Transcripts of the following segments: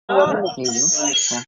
Probabilmente, ecco.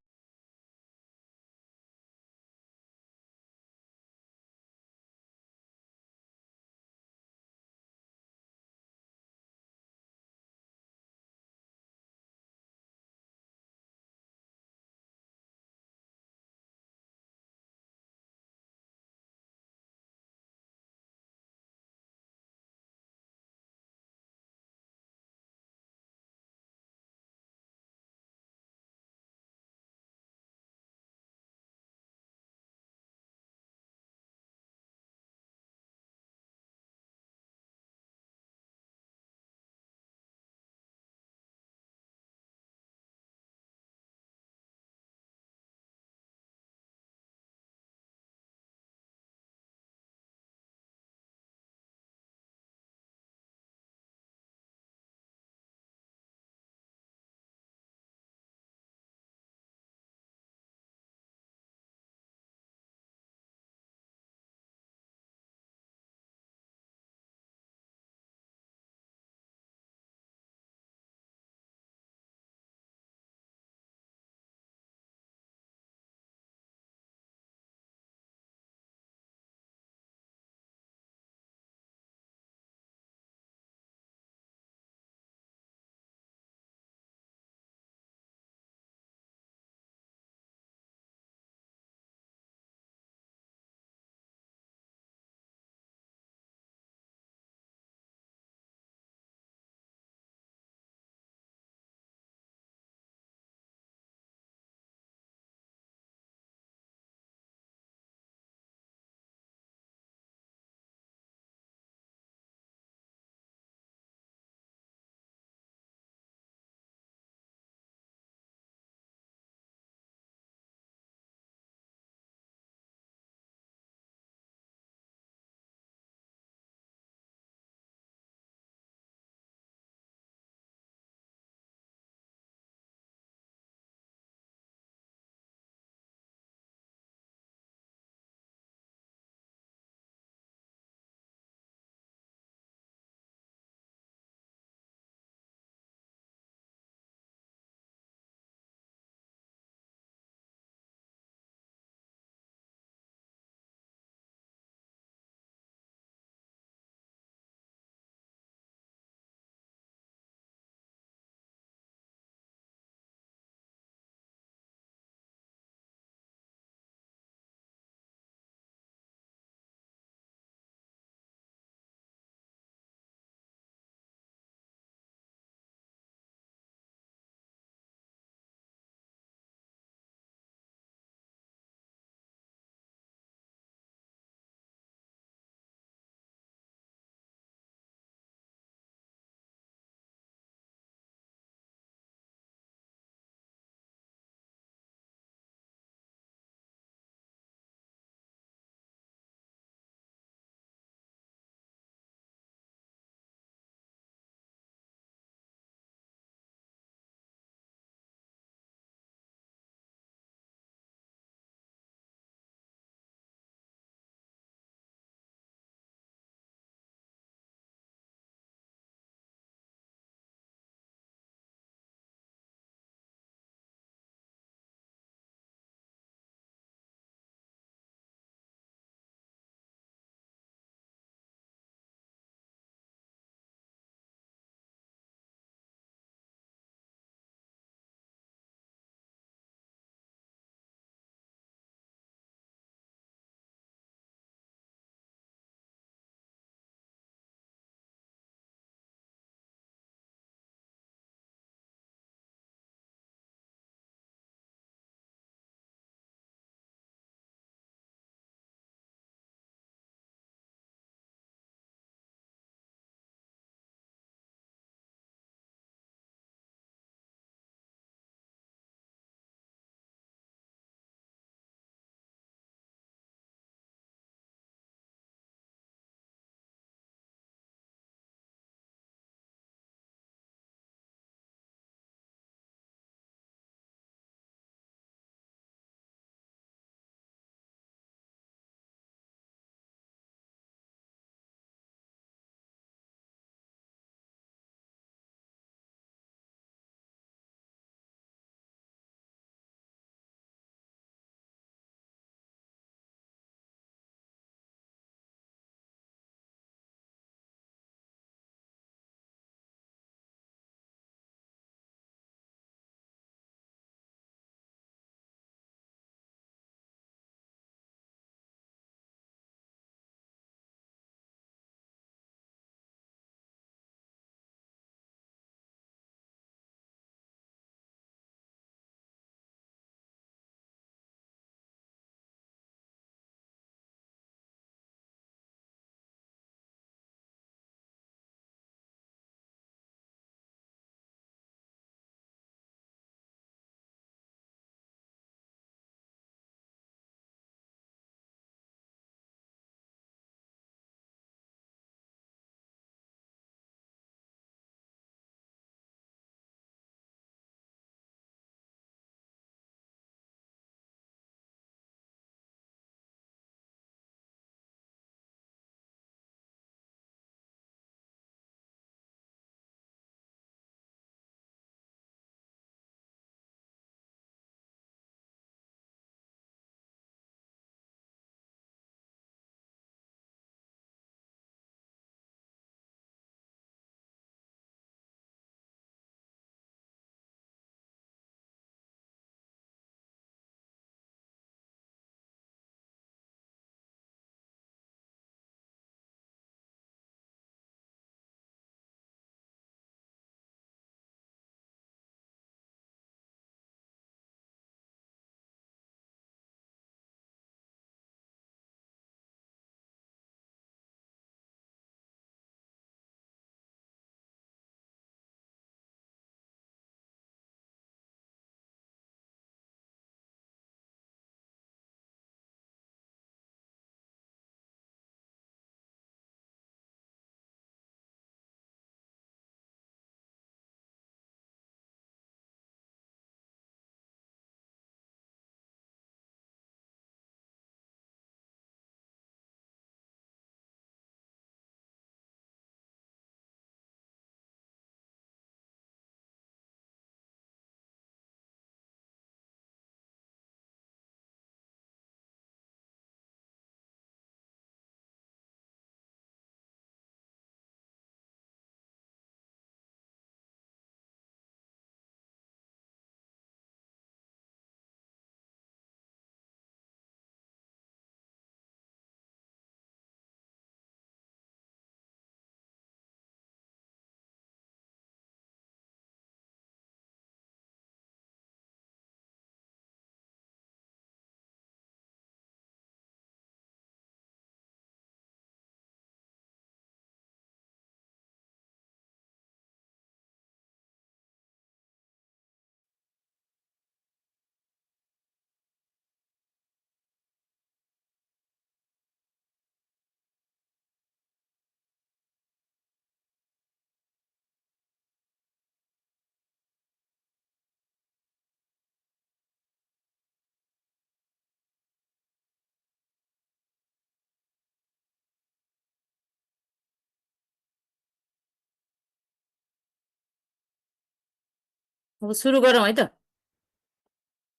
अब सुरु गरौँ है त।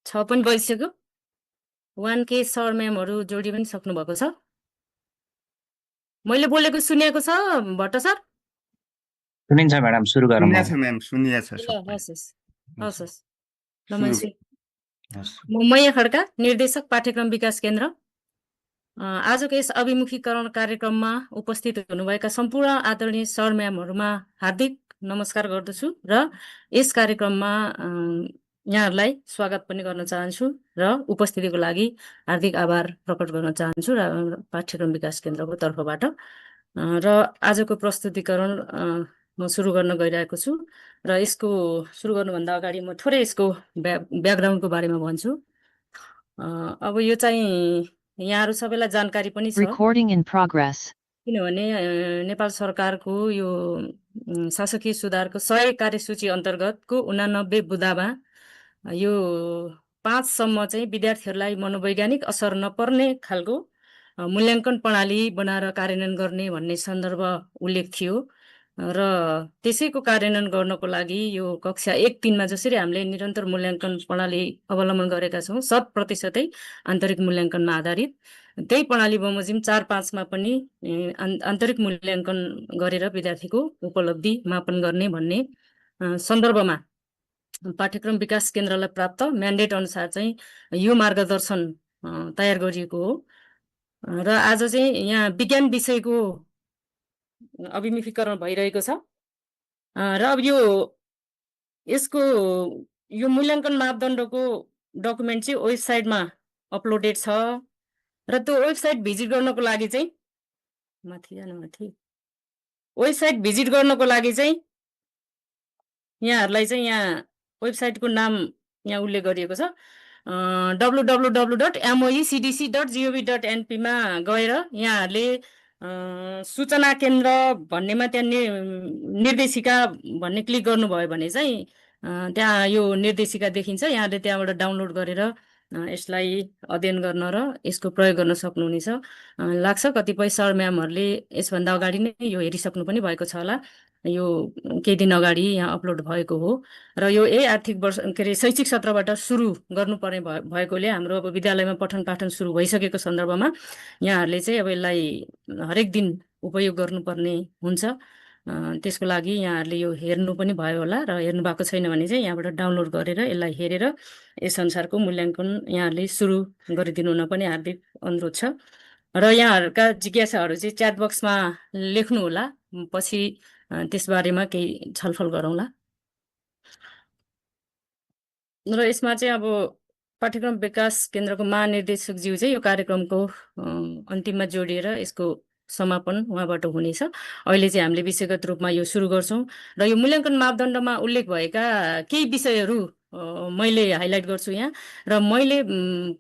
6 पनि बजिसक्यो। 1K सर म्यामहरू जोडी पनि सक्नु भएको छ। मैले बोलेको सुनेको छ भट्ट सर? सुनिन्छ म्याडम, सुरु गरौँ सुनिया अब। छ म्याम, सुनिया छ ल सबै। हस् हस् हस् हस् सुरु। नमस्ते। हस्। म मैया खड्का, निर्देशक पाठ्यक्रम विकास केन्द्र। आजको यस अभिमुखीकरण कार्यक्रममा उपस्थित हुनुभएका सम्पूर्ण आदरणीय सर म्यामहरूमा हार्दिक नमस्कार गर्दछु र यस कार्यक्रममा यहाँहरूलाई स्वागत पनि गर्न चाहन्छु र उपस्थितिको लागि हार्दिक आभार प्रकट गर्न चाहन्छु र पाठ्यक्रम विकास केन्द्रको तर्फबाट। र आजको प्रस्तुतिकरण म सुरु गर्न गइरहेको छु र यसको सुरु गर्नुभन्दा अगाडि म थोरै यसको ब्याकग्राउन्डको बारेमा भन्छु। अब यो चाहिँ यहाँहरू सबैलाई जानकारी पनि छ किनभने नेपाल सरकारको यो शासकीय सुधारको 100 कार्यसूची अन्तर्गतको 89 बुँदामा यो 5 सम्म चाहिँ विद्यार्थीहरूलाई मनोवैज्ञानिक असर नपर्ने खालको मूल्याङ्कन प्रणाली बनाएर कार्यान्वयन गर्ने भन्ने सन्दर्भ उल्लेख थियो र त्यसैको कार्यान्वयन गर्नको लागि यो कक्षा 1-3मा जसरी हामीले निरन्तर मूल्याङ्कन प्रणाली अवलम्बन गरेका छौँ 100% आन्तरिक मूल्याङ्कनमा आधारित, त्यही प्रणाली बमोजिम 4-5मा पनि आन्तरिक मूल्याङ्कन गरेर विद्यार्थीको उपलब्धि मापन गर्ने भन्ने सन्दर्भमा पाठ्यक्रम विकास केन्द्रलाई प्राप्त म्यान्डेट अनुसार चाहिँ यो मार्गदर्शन तयार गरिएको हो र आज चाहिँ यहाँ विज्ञान विषयको अभिमुखीकरण भइरहेको छ र अब यसको यो मूल्याङ्कन मापदण्डको डकुमेन्ट चाहिँ वेबसाइटमा अपलोडेड छ र त्यो वेबसाइट भिजिट गर्नको लागि चाहिँ वेबसाइट भिजिट गर्नको लागि चाहिँ यहाँहरूलाई चाहिँ यहाँ वेबसाइटको नाम यहाँ उल्लेख गरिएको छ www.moecdc.gov.np मा गएर यहाँहरूले सूचना केन्द्र भन्नेमा त्यहाँ निर्देशिका भन्ने क्लिक गर्नुभयो भने चाहिँ त्यहाँ यो निर्देशिका देखिन्छ। यहाँले त्यहाँबाट डाउनलोड गरेर यसलाई अध्ययन गर्न र यसको प्रयोग गर्न सक्नुहुनेछ। लाग्छ कतिपय सर म्यामहरूले यसभन्दा अगाडि नै यो हेरिसक्नु पनि भएको छ होला। यो केही दिन अगाडि यहाँ अपलोड भएको हो र यो आर्थिक वर्ष के अरे शैक्षिक सत्रबाट सुरु गर्नुपर्ने भएकोले हाम्रो अब विद्यालयमा पठन पाठन सुरु भइसकेको सन्दर्भमा यहाँहरूले चाहिँ अब यसलाई हरेक दिन उपयोग गर्नुपर्ने हुन्छ। त्यसको लागि यहाँहरूले यो हेर्नु पनि भयो होला र हेर्नु भएको छैन भने चाहिँ यहाँबाट डाउनलोड गरेर यसलाई हेरेर यस अनुसारको मूल्याङ्कन यहाँहरूले सुरु गरिदिनु हुन पनि हार्दिक अनुरोध छ र यहाँहरूका जिज्ञासाहरू चाहिँ च्याट बक्समा लेख्नु होला, पछि त्यसबारेमा केही छलफल गरौँला। र यसमा चाहिँ अब पाठ्यक्रम विकास केन्द्रको महानिर्देशकज्यू चाहिँ यो कार्यक्रमको अन्तिममा जोडिएर यसको समापन उहाँबाट हुनेछ। अहिले चाहिँ हामीले विषयगत रूपमा यो सुरु गर्छौँ र यो मूल्याङ्कन मापदण्डमा उल्लेख भएका केही विषयहरू मैले हाइलाइट गर्छु यहाँ र मैले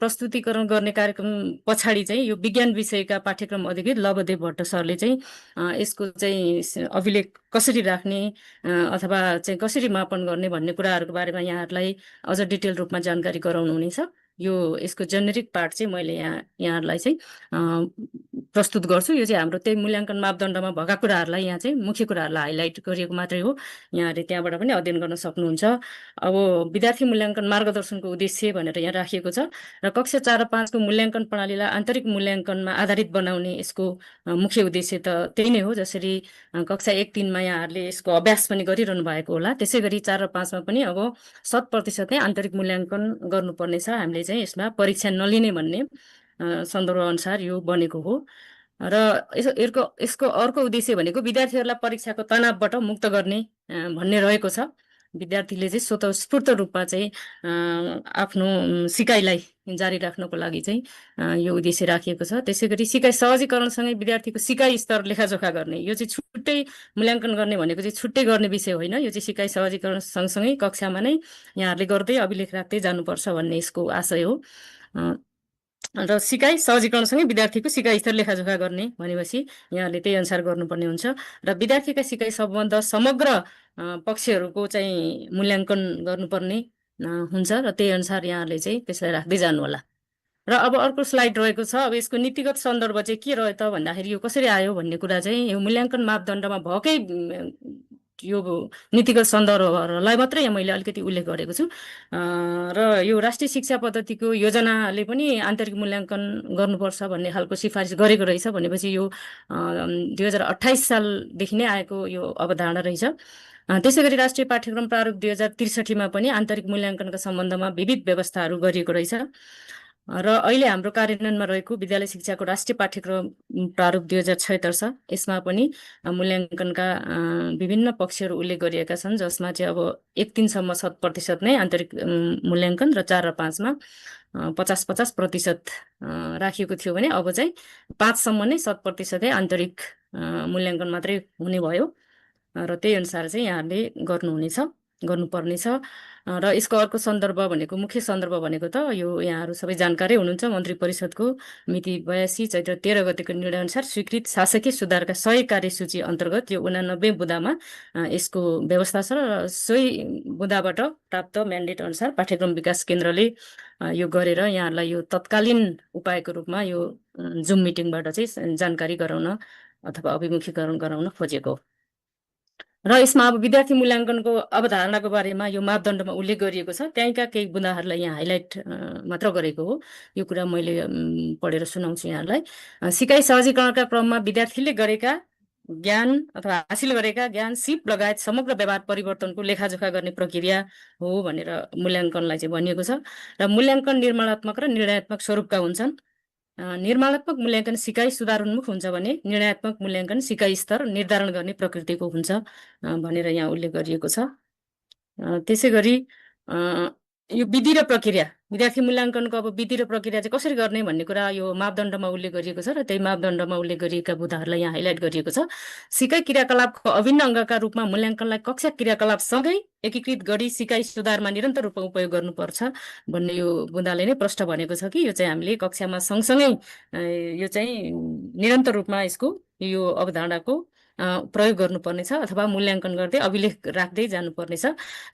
प्रस्तुतिकरण गर्ने कार्यक्रम पछाडि चाहिँ यो विज्ञान विषयका पाठ्यक्रम अधिकृत लवदेव भट्ट सरले चाहिँ यसको चाहिँ अभिलेख कसरी राख्ने अथवा चाहिँ कसरी मापन गर्ने भन्ने कुराहरूको बारेमा यहाँहरूलाई अझ डिटेल रूपमा जानकारी गराउनु हुनेछ। यसको जेनेरिक पार्ट चाहिँ मैले यहाँहरूलाई चाहिँ प्रस्तुत गर्छु। यो चाहिँ हाम्रो त्यही मूल्याङ्कन मापदण्डमा भएका कुराहरूलाई यहाँ चाहिँ मुख्य कुराहरूलाई हाइलाइट गरिएको मात्रै हो, यहाँहरूले त्यहाँबाट पनि अध्ययन गर्न सक्नुहुन्छ। अब विद्यार्थी मूल्याङ्कन मार्गदर्शनको उद्देश्य भनेर यहाँ राखिएको छ र कक्षा 4 र 5को मूल्याङ्कन प्रणालीलाई आन्तरिक मूल्याङ्कनमा आधारित बनाउने यसको मुख्य उद्देश्य त त्यही नै हो। जसरी कक्षा 1-3मा यहाँहरूले यसको अभ्यास पनि गरिरहनु भएको होला, त्यसै गरी 4 र 5मा पनि अब 100% नै आन्तरिक मूल्याङ्कन गर्नुपर्ने छ। हामीले चाहिँ यसमा परीक्षा नलिने भन्ने सन्दर्भ अनुसार यो बनेको हो र यसको अर्को उद्देश्य भनेको विद्यार्थीहरूलाई परीक्षाको तनावबाट मुक्त गर्ने भन्ने रहेको छ। विद्यार्थीले चाहिँ स्वतस्फूर्त रूपमा चाहिँ आफ्नो सिकाइलाई जारी राख्नको लागि चाहिँ यो उद्देश्य राखिएको छ। त्यसै गरी सिकाइ सहजीकरणसँगै विद्यार्थीको सिकाइ स्तर लेखाजोखा गर्ने, यो चाहिँ छुट्टै मूल्याङ्कन गर्ने भनेको चाहिँ छुट्टै गर्ने विषय होइन। यो चाहिँ सिकाइ सहजीकरण सँगसँगै कक्षामा नै यहाँहरूले गर्दै अभिलेख राख्दै जानुपर्छ भन्ने यसको आशय हो। र सिकाइ सहजीकरणसँगै विद्यार्थीको सिकाइ स्तर लेखाजोखा गर्ने भनेपछि यहाँहरूले त्यही अनुसार गर्नुपर्ने हुन्छ र विद्यार्थीका सिकाइ सम्बन्ध समग्र पक्षहरूको चाहिँ मूल्याङ्कन गर्नुपर्ने हुन्छ र त्यही अनुसार यहाँहरूले चाहिँ त्यसलाई राख्दै जानु होला। र अब अर्को स्लाइड रहेको छ। अब यसको नीतिगत सन्दर्भ चाहिँ के रह्यो त भन्दाखेरि यो कसरी आयो भन्ने कुरा चाहिँ यो मूल्याङ्कन मापदण्डमा भएकै यो नीतिगत सन्दर्भहरूलाई मात्रै यहाँ मैले अलिकति उल्लेख गरेको छु र यो राष्ट्रिय शिक्षा पद्धतिको योजनाले पनि आन्तरिक मूल्याङ्कन गर्नुपर्छ भन्ने खालको सिफारिस गरेको रहेछ भनेपछि यो 2028 सालदेखि नै आएको यो अवधारणा रहेछ। त्यसै गरी राष्ट्रिय पाठ्यक्रम प्रारूप 2063 मा पनि आन्तरिक मूल्याङ्कनका सम्बन्धमा विविध व्यवस्थाहरू गरिएको रहेछ र अहिले हाम्रो कार्यान्वयनमा रहेको विद्यालय शिक्षाको राष्ट्रिय पाठ्यक्रम प्रारूप 2076 छ। यसमा पनि मूल्याङ्कनका विभिन्न पक्षहरू उल्लेख गरिएका छन्, जसमा चाहिँ अब 1-3 सम्म 100% नै आन्तरिक मूल्याङ्कन र 4 र 5 मा 50-50% राखिएको थियो भने अब चाहिँ 5 सम्म नै 100% आन्तरिक मूल्याङ्कन मात्रै हुने भयो र त्यही अनुसार चाहिँ यहाँले गर्नुपर्नेछ र यसको अर्को सन्दर्भ भनेको मुख्य सन्दर्भ भनेको त यो यहाँहरू सबै जानकारै हुनुहुन्छ। मन्त्री परिषदको मिति 82 चैत्र 13 गतेको निर्णय अनुसार स्वीकृत शासकीय सुधारका 100 कार्यसूची अन्तर्गत यो 89 बुँदामा यसको व्यवस्था छ र सोही बुँदाबाट प्राप्त म्यान्डेट अनुसार पाठ्यक्रम विकास केन्द्रले यो गरेर यहाँहरूलाई यो तत्कालीन उपायको रूपमा यो जुम मिटिङबाट चाहिँ जानकारी गराउन अथवा अभिमुखीकरण गराउन खोजेको र यसमा अब विद्यार्थी मूल्याङ्कनको अवधारणाको बारेमा यो मापदण्डमा उल्लेख गरिएको छ। त्यहीँका केही बुँदाहरूलाई यहाँ हाइलाइट मात्र गरेको हो। यो कुरा मैले पढेर सुनाउँछु यहाँलाई। सिकाइ सहजीकरणका क्रममा विद्यार्थीले गरेका ज्ञान अथवा हासिल गरेका ज्ञान, सिप लगायत समग्र व्यवहार परिवर्तनको लेखाजोखा गर्ने प्रक्रिया हो भनेर मूल्याङ्कनलाई चाहिँ भनिएको छ र मूल्याङ्कन निर्माणात्मक र निर्णयात्मक स्वरूपका हुन्छन्। निर्माणात्मक मूल्याङ्कन सिकाइ सुधारोन्मुख हुन्छ भने निर्णयात्मक मूल्याङ्कन सिकाइ स्तर निर्धारण गर्ने प्रकृतिको हुन्छ भनेर यहाँ उल्लेख गरिएको छ। त्यसै गरी यो विधि र प्रक्रिया, विद्यार्थी मूल्याङ्कनको अब विधि र प्रक्रिया चाहिँ कसरी गर्ने भन्ने कुरा यो मापदण्डमा उल्लेख गरिएको छ र त्यही मापदण्डमा उल्लेख गरिएका बुँदाहरूलाई यहाँ हाइलाइट गरिएको छ। सिकाइ क्रियाकलापको अभिन्न अङ्गका रूपमा मूल्याङ्कनलाई कक्षा क्रियाकलापसँगै एकीकृत गरी सिकाइ सुधारमा निरन्तर रूपमा उपयोग गर्नुपर्छ भन्ने यो बुँदाले नै प्रष्ट भनेको छ कि यो चाहिँ हामीले कक्षामा सँगसँगै यो चाहिँ निरन्तर रूपमा यसको यो अवधारणाको प्रयोग गर्नुपर्नेछ अथवा मूल्याङ्कन गर्दै अभिलेख राख्दै जानुपर्नेछ।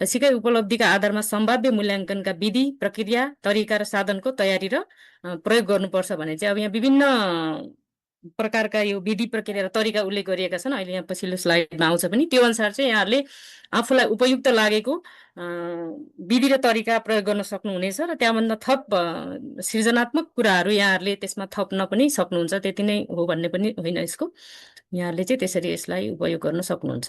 सिकाइ उपलब्धिका आधारमा सम्भाव्य मूल्याङ्कनका विधि, प्रक्रिया, तरिका र साधनको तयारी र प्रयोग गर्नुपर्छ भने चाहिँ अब यहाँ विभिन्न प्रकारका यो विधि, प्रक्रिया र तरिका उल्लेख गरिएका छन्। अहिले यहाँ पछिल्लो स्लाइडमा आउँछ पनि त्यो अनुसार चाहिँ यहाँहरूले आफूलाई उपयुक्त लागेको विधि र तरिका प्रयोग गर्न सक्नुहुनेछ र त्यहाँभन्दा थप सृजनात्मक कुराहरू यहाँहरूले त्यसमा थप्न पनि सक्नुहुन्छ। त्यति नै हो भन्ने पनि होइन यसको, यहाँहरूले चाहिँ त्यसरी यसलाई उपयोग गर्न सक्नुहुन्छ।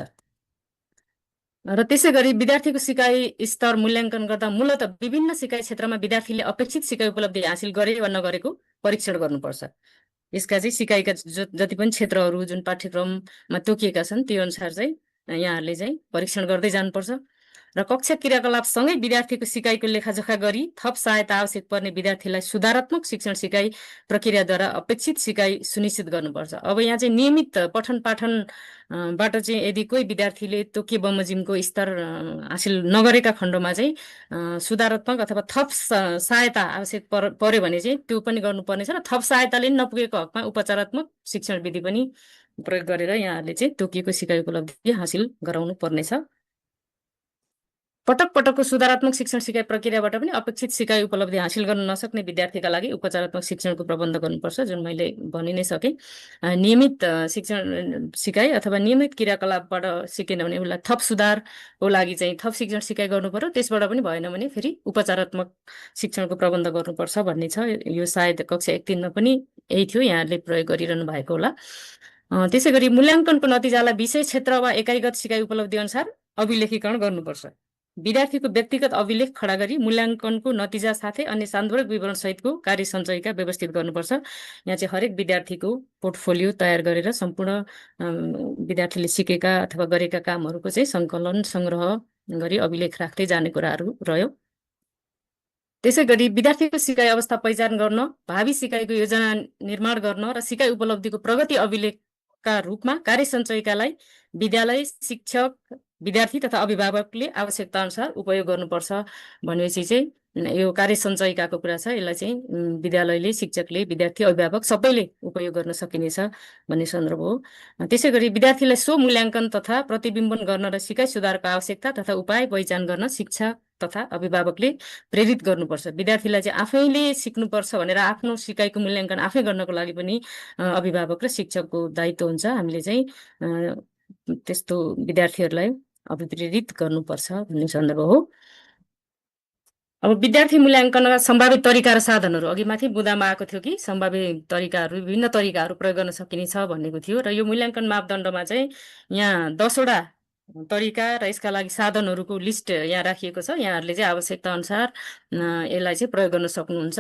र त्यसै गरी विद्यार्थीको सिकाइ स्तर मूल्याङ्कन गर्दा मूलतः विभिन्न सिकाइ क्षेत्रमा विद्यार्थीले अपेक्षित सिकाइ उपलब्धि हासिल गरे वा नगरेको परीक्षण गर्नुपर्छ। यसका चाहिँ सिकाइका जति पनि क्षेत्रहरू जुन पाठ्यक्रममा तोकिएका छन् त्यो अनुसार चाहिँ यहाँहरूले चाहिँ परीक्षण गर्दै जानुपर्छ र कक्षा क्रियाकलापसँगै विद्यार्थीको सिकाइको लेखाजोखा गरी थप सहायता आवश्यक पर्ने विद्यार्थीलाई सुधारात्मक शिक्षण सिकाइ प्रक्रियाद्वारा अपेक्षित सिकाइ सुनिश्चित गर्नुपर्छ। अब यहाँ चाहिँ नियमित पठन पाठनबाट चाहिँ यदि कोही विद्यार्थीले तोकिए बमोजिमको स्तर हासिल नगरेका खण्डमा चाहिँ सुधारात्मक अथवा थप सहायता आवश्यक पर्यो भने चाहिँ त्यो पनि गर्नुपर्नेछ र थप सहायताले नपुगेको हकमा उपचारात्मक शिक्षण विधि पनि प्रयोग गरेर यहाँहरूले चाहिँ तोकिएको सिकाइ उपलब्धि हासिल गराउनु पर्नेछ। पटक पटकको सुधारात्मक शिक्षण सिकाइ प्रक्रियाबाट पनि अपेक्षित सिकाइ उपलब्धि हासिल गर्न नसक्ने विद्यार्थीका लागि उपचारात्मक शिक्षणको प्रबन्ध गर्नुपर्छ, जुन मैले भनि नै सकेँ। नियमित शिक्षण सिकाइ अथवा नियमित क्रियाकलापबाट सिकेन भने उसलाई थप सुधारको लागि चाहिँ थप शिक्षण सिकाइ गर्नु पर्यो, त्यसबाट पनि भएन भने फेरि उपचारात्मक शिक्षणको प्रबन्ध गर्नुपर्छ भन्ने छ। यो सायद कक्षा 1-3 मा पनि यही थियो, यहाँहरूले प्रयोग गरिरहनु भएको होला। त्यसै गरी मूल्याङ्कनको नतिजालाई विषय क्षेत्र वा एकाइगत सिकाइ उपलब्धि अनुसार अभिलेखीकरण गर्नुपर्छ। विद्यार्थीको व्यक्तिगत अभिलेख खडा गरी मूल्याङ्कनको नतिजा साथै अन्य सान्दर्भिक विवरण सहितको कार्य सञ्चयिका व्यवस्थित गर्नुपर्छ। यहाँ चाहिँ हरेक विद्यार्थीको पोर्टफोलियो तयार गरेर सम्पूर्ण विद्यार्थीले सिकेका अथवा गरेका कामहरूको चाहिँ सङ्कलन सङ्ग्रह गरी अभिलेख राख्दै जाने कुराहरू रह्यो। त्यसै गरी विद्यार्थीको सिकाइ अवस्था पहिचान गर्न, भावी सिकाइको योजना निर्माण गर्न र सिकाइ उपलब्धिको प्रगति अभिलेखका रूपमा कार्य सञ्चयिकालाई विद्यालय, शिक्षक, विद्यार्थी तथा अभिभावकले आवश्यकता अनुसार उपयोग गर्नुपर्छ भनेपछि चाहिँ यो कार्य सञ्चयिकाको कुरा छ। यसलाई चाहिँ विद्यालयले, शिक्षकले, विद्यार्थी, अभिभावक सबैले उपयोग गर्न सकिनेछ भन्ने सन्दर्भ हो। त्यसै गरी विद्यार्थीलाई स्व मूल्याङ्कन तथा प्रतिबिम्बन गर्न र सिकाइ सुधारको आवश्यकता तथा उपाय पहिचान गर्न शिक्षक तथा अभिभावकले प्रेरित गर्नुपर्छ। विद्यार्थीलाई चाहिँ आफैले सिक्नुपर्छ भनेर आफ्नो सिकाइको मूल्याङ्कन आफै गर्नको लागि पनि अभिभावक र शिक्षकको दायित्व हुन्छ। हामीले चाहिँ त्यस्तो विद्यार्थीहरूलाई अभिप्रेरित गर्नुपर्छ भन्ने सन्दर्भ हो। अब विद्यार्थी मूल्याङ्कनका सम्भावित तरिका र साधनहरू अघि माथि बुँदामा आएको थियो कि सम्भावित तरिकाहरू विभिन्न तरिकाहरू प्रयोग गर्न सकिने छ भनेको थियो र यो मूल्याङ्कन मापदण्डमा चाहिँ यहाँ 10वटा तरिका र यसका लागि साधनहरूको लिस्ट यहाँ राखिएको छ। यहाँहरूले चाहिँ आवश्यकता अनुसार यसलाई चाहिँ प्रयोग गर्न सक्नुहुन्छ।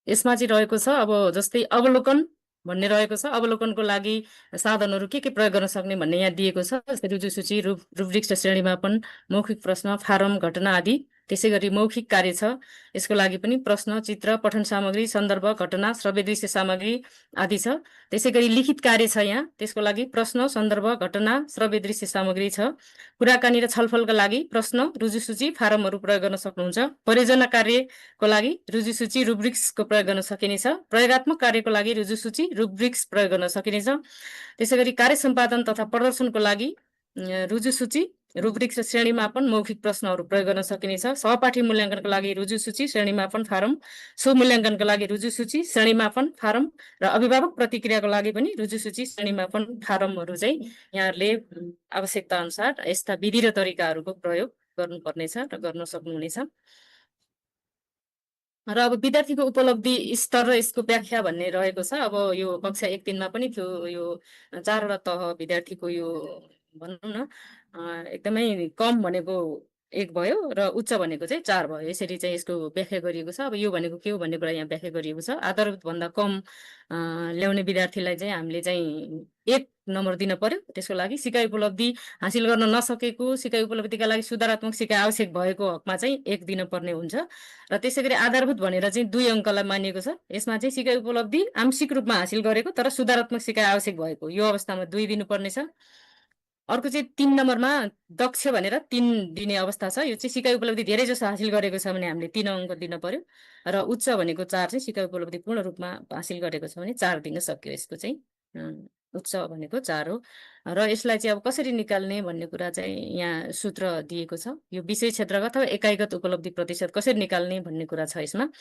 यसमा चाहिँ रहेको छ अब जस्तै अवलोकन भन्ने रहेको छ। अवलोकनको लागि साधनहरू के प्रयोग गर्न सक्ने भन्ने यहाँ दिएको छ। जस्तै रुजुसूची, रुब्रिक्स र श्रेणीमापन, मौखिक प्रश्न, फारम, घटना आदि। त्यसै गरी मौखिक कार्य छ, यसको लागि पनि प्रश्न, चित्र, पठन सामग्री, सन्दर्भ, घटना, श्रव्य दृश्य सामग्री आदि छ। त्यसै गरी लिखित कार्य छ यहाँ, त्यसको लागि प्रश्न, सन्दर्भ, घटना, श्रव्य दृश्य सामग्री छ। कुराकानी र छलफलका लागि प्रश्न, रुजुसूची, फारमहरू प्रयोग गर्न सक्नुहुन्छ। परियोजना कार्यको लागि रुजुसूची, रुब्रिक्सको प्रयोग गर्न सकिनेछ। प्रयोगात्मक कार्यको लागि रुजुसूची, रुब्रिक्स प्रयोग गर्न सकिनेछ। त्यसै गरी कार्य सम्पादन तथा प्रदर्शनको लागि रुजुसूची, रुब्रिक्स र श्रेणीमापन, मौखिक प्रश्नहरू प्रयोग गर्न सकिनेछ। सहपाठी मूल्याङ्कनको लागि रुजुसूची, श्रेणीमापन, फारम, स्वमूल्याङ्कनका लागि रुजुसूची, श्रेणीमापन, फारम र अभिभावक प्रतिक्रियाको लागि पनि रुजुसूची, श्रेणीमापन, फारमहरू चाहिँ यहाँहरूले आवश्यकता अनुसार यस्ता विधि र तरिकाहरूको प्रयोग गर्नुपर्नेछ र गर्न सक्नुहुनेछ। र अब विद्यार्थीको उपलब्धि स्तर र यसको व्याख्या भन्ने रहेको छ। अब यो कक्षा 1-3 मा पनि थियो। यो 4वटा तह विद्यार्थीको यो भनौँ न एकदमै कम भनेको 1 भयो र उच्च भनेको चाहिँ 4 भयो। यसरी चाहिँ यसको व्याख्या गरिएको छ। अब यो भनेको के हो भन्ने कुरा यहाँ व्याख्या गरिएको छ। आधारभूत भन्दा कम ल्याउने विद्यार्थीलाई चाहिँ हामीले चाहिँ 1 नम्बर दिन पर्यो। त्यसको लागि सिकाइ उपलब्धि हासिल गर्न नसकेको, सिकाइ उपलब्धिका लागि सुधारात्मक सिकाइ आवश्यक भएको हकमा चाहिँ 1 दिनुपर्ने हुन्छ। र त्यसै गरी आधारभूत भनेर चाहिँ 2 अङ्कलाई मानिएको छ। यसमा चाहिँ सिकाइ उपलब्धि आंशिक रूपमा हासिल गरेको तर सुधारात्मक सिकाइ आवश्यक भएको, यो अवस्थामा 2 दिनुपर्ने छ। अर्को चाहिँ 3 नम्बरमा दक्ष भनेर 3 दिने अवस्था छ। यो चाहिँ सिकाइ उपलब्धि धेरै जसो हासिल गरेको छ भने हामीले 3 अङ्क दिन पर्यो र उच्च भनेको 4 चाहिँ सिकाइ उपलब्धि पूर्ण रूपमा हासिल गरेको छ भने 4 दिन सक्यो। यसको चाहिँ उच्च भनेको 4 हो। र यसलाई चाहिँ अब कसरी निकाल्ने भन्ने कुरा चाहिँ यहाँ सूत्र दिएको छ। यो विषय क्षेत्रगत अथवा एकाइगत उपलब्धि प्रतिशत कसरी निकाल्ने भन्ने कुरा छ यसमा।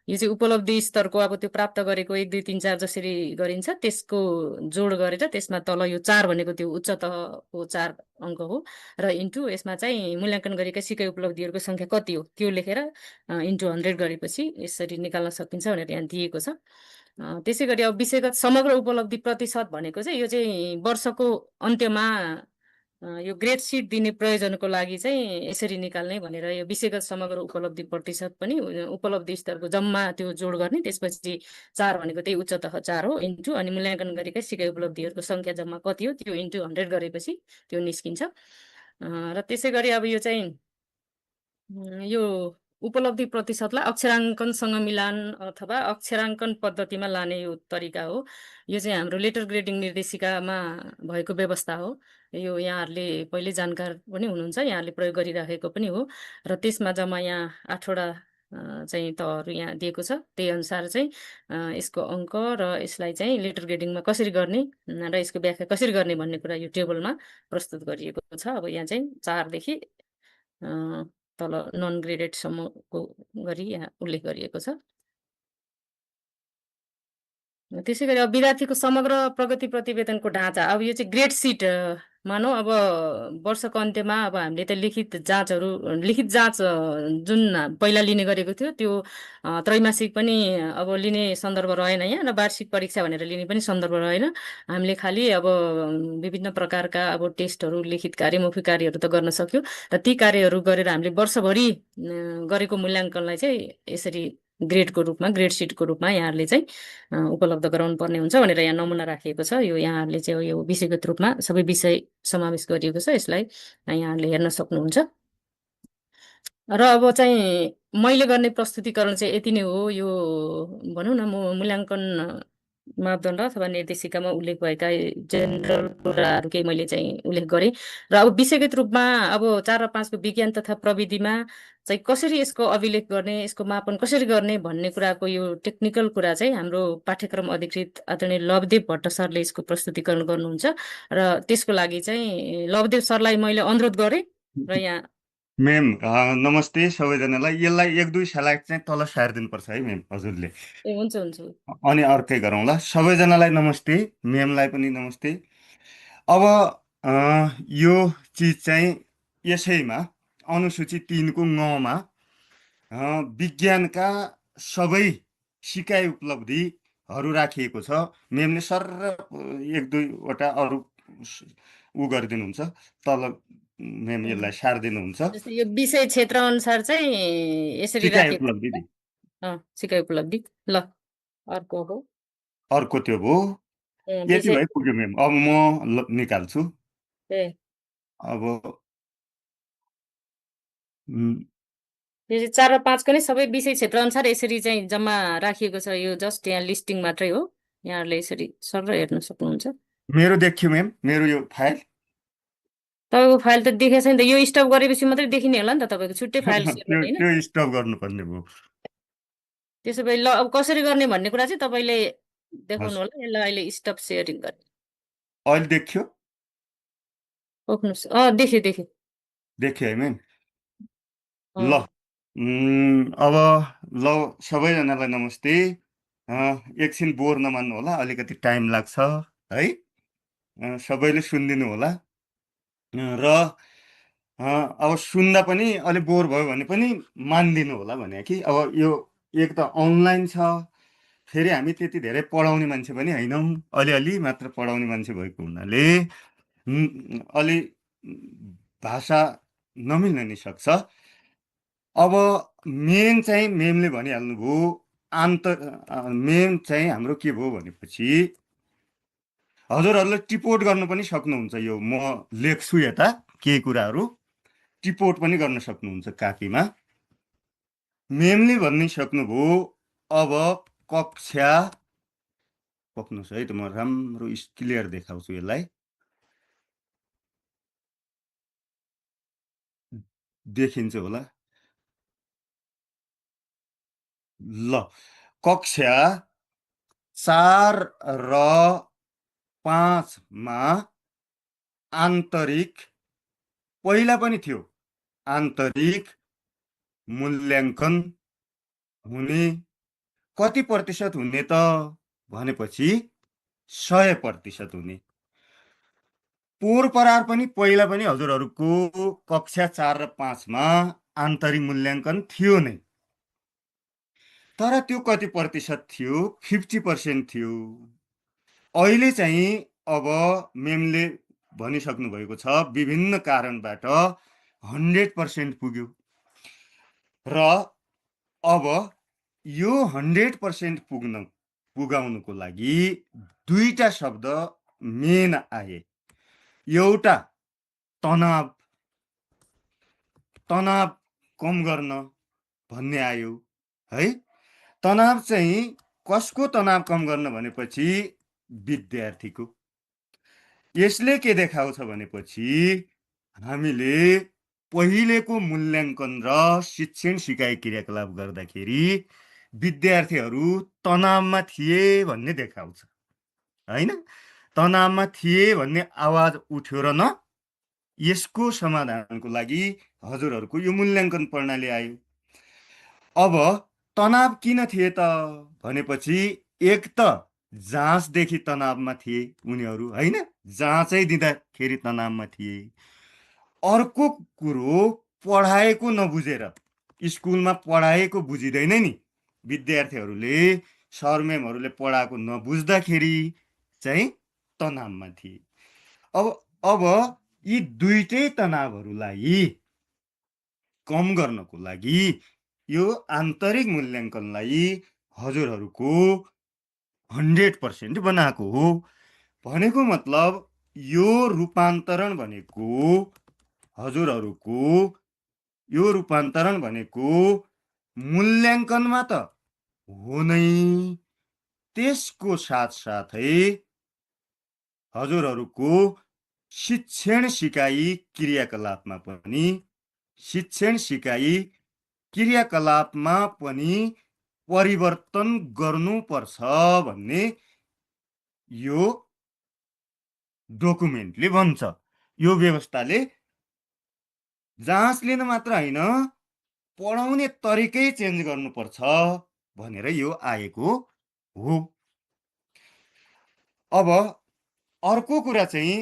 यो चाहिँ उपलब्धि स्तरको अब त्यो प्राप्त गरेको 1, 2, 3, 4 जसरी गरिन्छ त्यसको जोड गरेर त्यसमा तल यो 4 भनेको त्यो उच्च तहको 4 अङ्क हो र इन्टु यसमा चाहिँ मूल्याङ्कन गरेका सिकाइ उपलब्धिहरूको सङ्ख्या कति हो त्यो लेखेर इन्टु 100 गरेपछि यसरी निकाल्न सकिन्छ भनेर यहाँ दिएको छ। त्यसै गरी अब विषयगत समग्र उपलब्धि प्रतिशत भनेको चाहिँ यो चाहिँ वर्षको अन्त्यमा यो ग्रेड सिट दिने प्रयोजनको लागि चाहिँ यसरी निकाल्ने भनेर यो विषयगत समग्र उपलब्धि प्रतिशत पनि उपलब्धि स्तरको जम्मा त्यो जोड गर्ने। त्यसपछि 4 भनेको त्यही उच्च तह 4 हो इन्टु अनि मूल्याङ्कन गरेका सिकाइ उपलब्धिहरूको सङ्ख्या जम्मा कति हो त्यो इन्टु 100 गरेपछि त्यो निस्किन्छ। र त्यसै गरी अब यो चाहिँ यो उपलब्धि प्रतिशतलाई अक्षराङ्कनसँग मिलान अथवा अक्षराङ्कन पद्धतिमा लाने यो तरिका हो। यो चाहिँ हाम्रो लेटर ग्रेडिङ निर्देशिकामा भएको व्यवस्था हो। यो यहाँहरूले पहिले जानकार पनि हुनुहुन्छ, यहाँहरूले प्रयोग गरिराखेको पनि हो र त्यसमा जम्मा यहाँ 8वटा चाहिँ तहहरू यहाँ दिएको छ। त्यही अनुसार चाहिँ यसको अङ्क र यसलाई चाहिँ लेटर ग्रेडिङमा कसरी गर्ने र यसको व्याख्या कसरी गर्ने भन्ने कुरा यो टेबलमा प्रस्तुत गरिएको छ। अब यहाँ चाहिँ 4 देखि तल नन ग्रेडेडसम्मको गरी यहाँ उल्लेख गरिएको छ। त्यसै गरी अब विद्यार्थीको समग्र प्रगति प्रतिवेदनको ढाँचा, अब यो चाहिँ ग्रेड सिट मानौ अब वर्षको अन्त्यमा अब हामीले त लिखित जाँच जुन पहिला लिने गरेको थियो त्यो त्रैमासिक पनि अब लिने सन्दर्भ रहेन यहाँ र वार्षिक परीक्षा भनेर लिने पनि सन्दर्भ रहेन। हामीले खालि अब विभिन्न प्रकारका अब टेस्टहरू, लिखित कार्य, मौखिक कार्यहरू त गर्न सक्यो र ती कार्यहरू गरेर हामीले वर्षभरि गरेको मूल्याङ्कनलाई चाहिँ यसरी ग्रेडको रूपमा, ग्रेड सिटको रूपमा यहाँहरूले चाहिँ उपलब्ध गराउनु पर्ने हुन्छ भनेर यहाँ नमुना राखिएको छ। यो यहाँहरूले चाहिँ यो विषयगत रूपमा सबै विषय समावेश गरिएको छ। यसलाई यहाँहरूले हेर्न सक्नुहुन्छ। र अब चाहिँ मैले गर्ने प्रस्तुतिकरण चाहिँ यति नै हो। यो भनौँ न मूल्याङ्कन मापदण्ड अथवा निर्देशिकामा उल्लेख भएका जेनरल कुराहरू केही मैले चाहिँ उल्लेख गरेँ र अब विषयगत रूपमा अब 4 र 5 को विज्ञान तथा प्रविधिमा चाहिँ कसरी यसको अभिलेख गर्ने, यसको मापन कसरी गर्ने भन्ने कुराको यो टेक्निकल कुरा चाहिँ हाम्रो पाठ्यक्रम अधिकृत आदरणीय लवदेव भट्ट सरले यसको प्रस्तुतिकरण गर्नुहुन्छ र त्यसको लागि चाहिँ लवदेव सरलाई मैले अनुरोध गरेँ र यहाँ म्याम नमस्ते सबैजनालाई। यसलाई 1-2 स्लाइड चाहिँ तल सारिदिनुपर्छ है म्याम हजुरले। ए हुन्छ हुन्छ। अनि अर्कै गरौँला। सबैजनालाई नमस्ते, म्यामलाई पनि नमस्ते। अब यो चिज चाहिँ यसैमा अनुसूची 3 को ङमा विज्ञानका सबै सिकाइ उपलब्धिहरू राखिएको छ। मेमले सर एक दुईवटा अरू उ गरिदिनुहुन्छ, तल मेम यसलाई सारिदिनुहुन्छ। जस्तै यो विषय क्षेत्र अनुसार चाहिँ यसरी सिकाइ राखिएको उपलब्धि छ। सिकाइ उपलब्धि। ल अर्को हो। अर्को त्यो भयो। यति विषय भए पुग्यो मेम। अब म निकाल्छु। ए अब उम्, यो चाहिँ 4 र 5 को नै सबै विषय क्षेत्र अनुसार यसरी चाहिँ जम्मा राखिएको छ। यो जस्ट यहाँ लिस्टिङ मात्रै हो। यहाँहरूले यसरी सर हेर्न सक्नुहुन्छ। मेरो देखियो मेम, मेरो यो फाइल। तपाईँको फाइल त देखेको छैन त। यो स्टप गरेपछि मात्रै देखिने होला नि त तपाईँको छुट्टै फाइल सेभ त्यो हुने होइन। त्यो स्टप गर्नुपर्ने भयो। त्यसो भए ल अब कसरी गर्ने भन्ने कुरा चाहिँ तपाईँले देखाउनु हजुर, होला। यसलाई अहिले स्टप सेयरिङ गर्ने। अहिले देखियो? पोख्नुहोस्। देखेँ देखेँ। देखियो है मेम। अँ, ल अब ल सबैजनालाई नमस्ते। एकछिन बोर नमान्नु होला, अलिकति टाइम लाग्छ है। सबैले सुनिदिनु होला। र अब सुन्दा पनि अलिक बोर भयो भने पनि मानिदिनु होला भने कि अब यो एक त अनलाइन छ, फेरि हामी त्यति धेरै पढाउने मान्छे पनि होइनौँ, अलिअलि मात्र पढाउने मान्छे भएको हुनाले अलि भाषा नमिल्न नि सक्छ। अब मेन चाहिँ मेमले भनिहाल्नुभयो, मेन चाहिँ हाम्रो के भयो भनेपछि हजुरहरूले टिपोट गर्नु पनि सक्नुहुन्छ। यो म लेख्छु यता केही कुराहरू टिपोट पनि गर्न सक्नुहुन्छ कापीमा। मेमले भनिसक्नुभयो अब कक्षा, पक्नुहोस् है त म राम्रो क्लियर देखाउँछु यसलाई। देखिन्छ होला। ल कक्षा 4 र 5 मा आन्तरिक, पहिला पनि थियो आन्तरिक मूल्याङ्कन हुने। कति प्रतिशत हुने त भनेपछि 100% हुने। पोहोर परार पनि पहिला पनि हजुरहरूको कक्षा 4 र 5 मा आन्तरिक मूल्याङ्कन थियो नै। तर त्यो कति प्रतिशत थियो? 50% थियो। अहिले चाहिँ अब मेमले भनिसक्नु भएको छ विभिन्न कारणबाट 100% पुग्यो। र अब यो 100% पुगाउनुको लागि दुईटा शब्द मेन आए। एउटा तनाव, तनाव कम गर्न भन्ने आयो है। तनाव चाहिँ कसको तनाव कम गर्न भनेपछि विद्यार्थीको। यसले के देखाउँछ भनेपछि हामीले पहिलेको मूल्याङ्कन र शिक्षण सिकाइ क्रियाकलाप गर्दाखेरि विद्यार्थीहरू तनावमा थिए भन्ने देखाउँछ होइन। तनावमा थिए भन्ने आवाज उठ्यो र न। यसको समाधानको लागि हजुरहरूको यो मूल्याङ्कन प्रणाली आयो। अब तनाव किन थिए त भनेपछि एक त जाँचदेखि तनावमा थिए उनीहरू होइन, जाँचै दिँदाखेरि तनावमा थिए। अर्को कुरो पढाएको नबुझेर, स्कुलमा पढाएको बुझिँदैन नि, विद्यार्थीहरूले सर मेमहरूले पढाएको नबुझ्दाखेरि चाहिँ तनावमा थिए। अब यी दुईटै तनावहरूलाई कम गर्नको लागि यो आन्तरिक मूल्याङ्कनलाई हजुरहरूको 100% बनाएको हो। भनेको मतलब यो रूपान्तरण भनेको हजुरहरूको यो रूपान्तरण भनेको मूल्याङ्कनमा त हो नै, त्यसको साथसाथै हजुरहरूको शिक्षण सिकाइ क्रियाकलापमा पनि, शिक्षण सिकाइ क्रियाकलापमा पनि परिवर्तन गर्नुपर्छ भन्ने यो डकुमेन्टले भन्छ। यो व्यवस्थाले जाँच लिन मात्र होइन, पढाउने तरिकै चेन्ज गर्नुपर्छ भनेर यो आएको हो। अब अर्को कुरा चाहिँ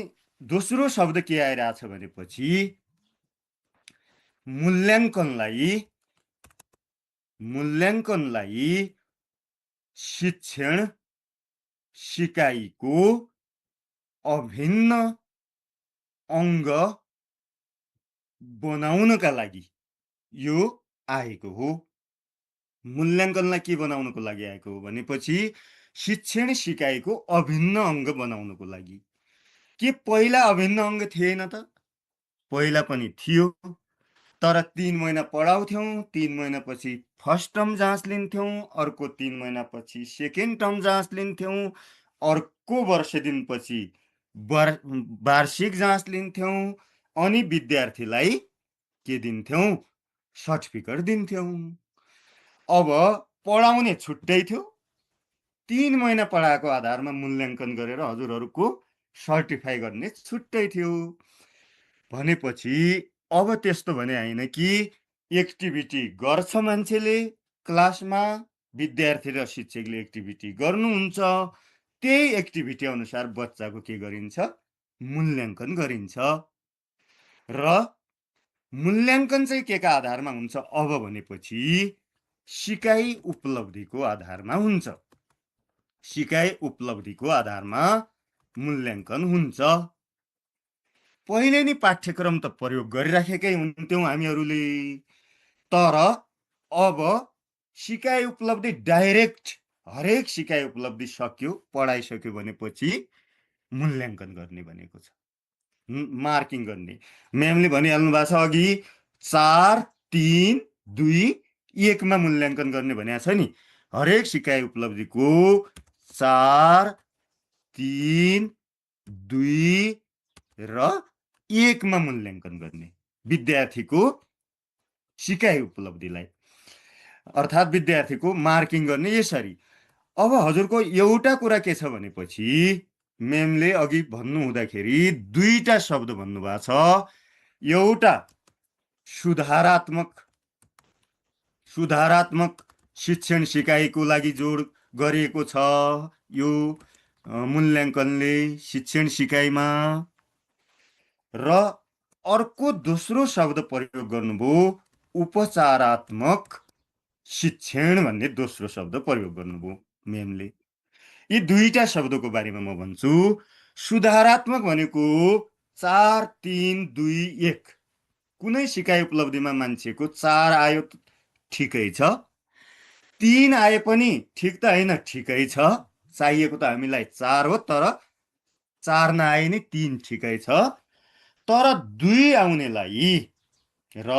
दोस्रो शब्द के आइरहेछ भनेपछि मूल्याङ्कनलाई शिक्षण सिकाइको अभिन्न अङ्ग बनाउनका लागि यो आएको हो। मूल्याङ्कनलाई के बनाउनको लागि आएको हो भनेपछि शिक्षण सिकाइको अभिन्न अङ्ग बनाउनको लागि। के पहिला अभिन्न अङ्ग थिएन त? पहिला पनि थियो, तर 3 महिना पढाउँथ्यौँ, 3 महिनापछि फर्स्ट टर्म जाँच लिन्थ्यौँ, अर्को 3 महिनापछि सेकेन्ड टर्म जाँच लिन्थ्यौँ, अर्को वर्ष दिनपछि वार्षिक जाँच लिन्थ्यौँ, अनि विद्यार्थीलाई के दिन्थ्यौँ? सर्टिफिकेट दिन्थ्यौँ। अब पढाउने छुट्टै थियो, 3 महिना पढाएको आधारमा मूल्याङ्कन गरेर हजुरहरूको सर्टिफाई गर्ने छुट्टै थियो। भनेपछि अब त्यस्तो भने होइन कि एक्टिभिटी गर्छ मान्छेले क्लासमा, विद्यार्थी र शिक्षकले एक्टिभिटी गर्नुहुन्छ, त्यही एक्टिभिटी अनुसार बच्चाको के गरिन्छ? मूल्याङ्कन गरिन्छ। र मूल्याङ्कन चाहिँ के का आधारमा हुन्छ अब भनेपछि सिकाइ उपलब्धिको आधारमा हुन्छ। सिकाइ उपलब्धिको आधारमा मूल्याङ्कन हुन्छ। पहिले नै पाठ्यक्रम त प्रयोग गरिराखेकै हुन्थ्यौँ हामीहरूले, तर अब सिकाइ उपलब्धि डाइरेक्ट हरेक सिकाइ उपलब्धि सक्यो, पढाइसक्यो भनेपछि मूल्याङ्कन गर्ने भनेको छ, मार्किङ गर्ने। म्यामले भनिहाल्नु भएको छ अघि 4, 3, 2, 1 मा मूल्याङ्कन गर्ने भनेको छ नि। हरेक सिकाइ उपलब्धिको 4, 3, 2 र 1 मा मूल्याङ्कन गर्ने विद्यार्थीको सिकाइ उपलब्धिलाई, अर्थात् विद्यार्थीको मार्किङ गर्ने यसरी। अब हजुरको एउटा कुरा के छ भनेपछि म्यामले अघि भन्नु हुँदाखेरि दुईटा शब्द भन्नुभएको छ। एउटा सुधारात्मक शिक्षण सिकाइको लागि जोड गरिएको छ यो मूल्याङ्कनले शिक्षण सिकाइमा, र अर्को दोस्रो शब्द प्रयोग गर्नुभयो उपचारात्मक शिक्षण भन्ने दोस्रो शब्द प्रयोग गर्नुभयो म्यामले। यी दुईटा शब्दको बारेमा म भन्छु। सुधारात्मक भनेको 4, 3, 2, 1 कुनै सिकाइ उपलब्धिमा मान्छेको 4 आयो ठिकै छ, 3 आए पनि ठिक त होइन, ठिकै छ। चाहिएको त हामीलाई 4 हो, तर 4 नआए नि 3 ठिकै छ। तर 2 आउनेलाई र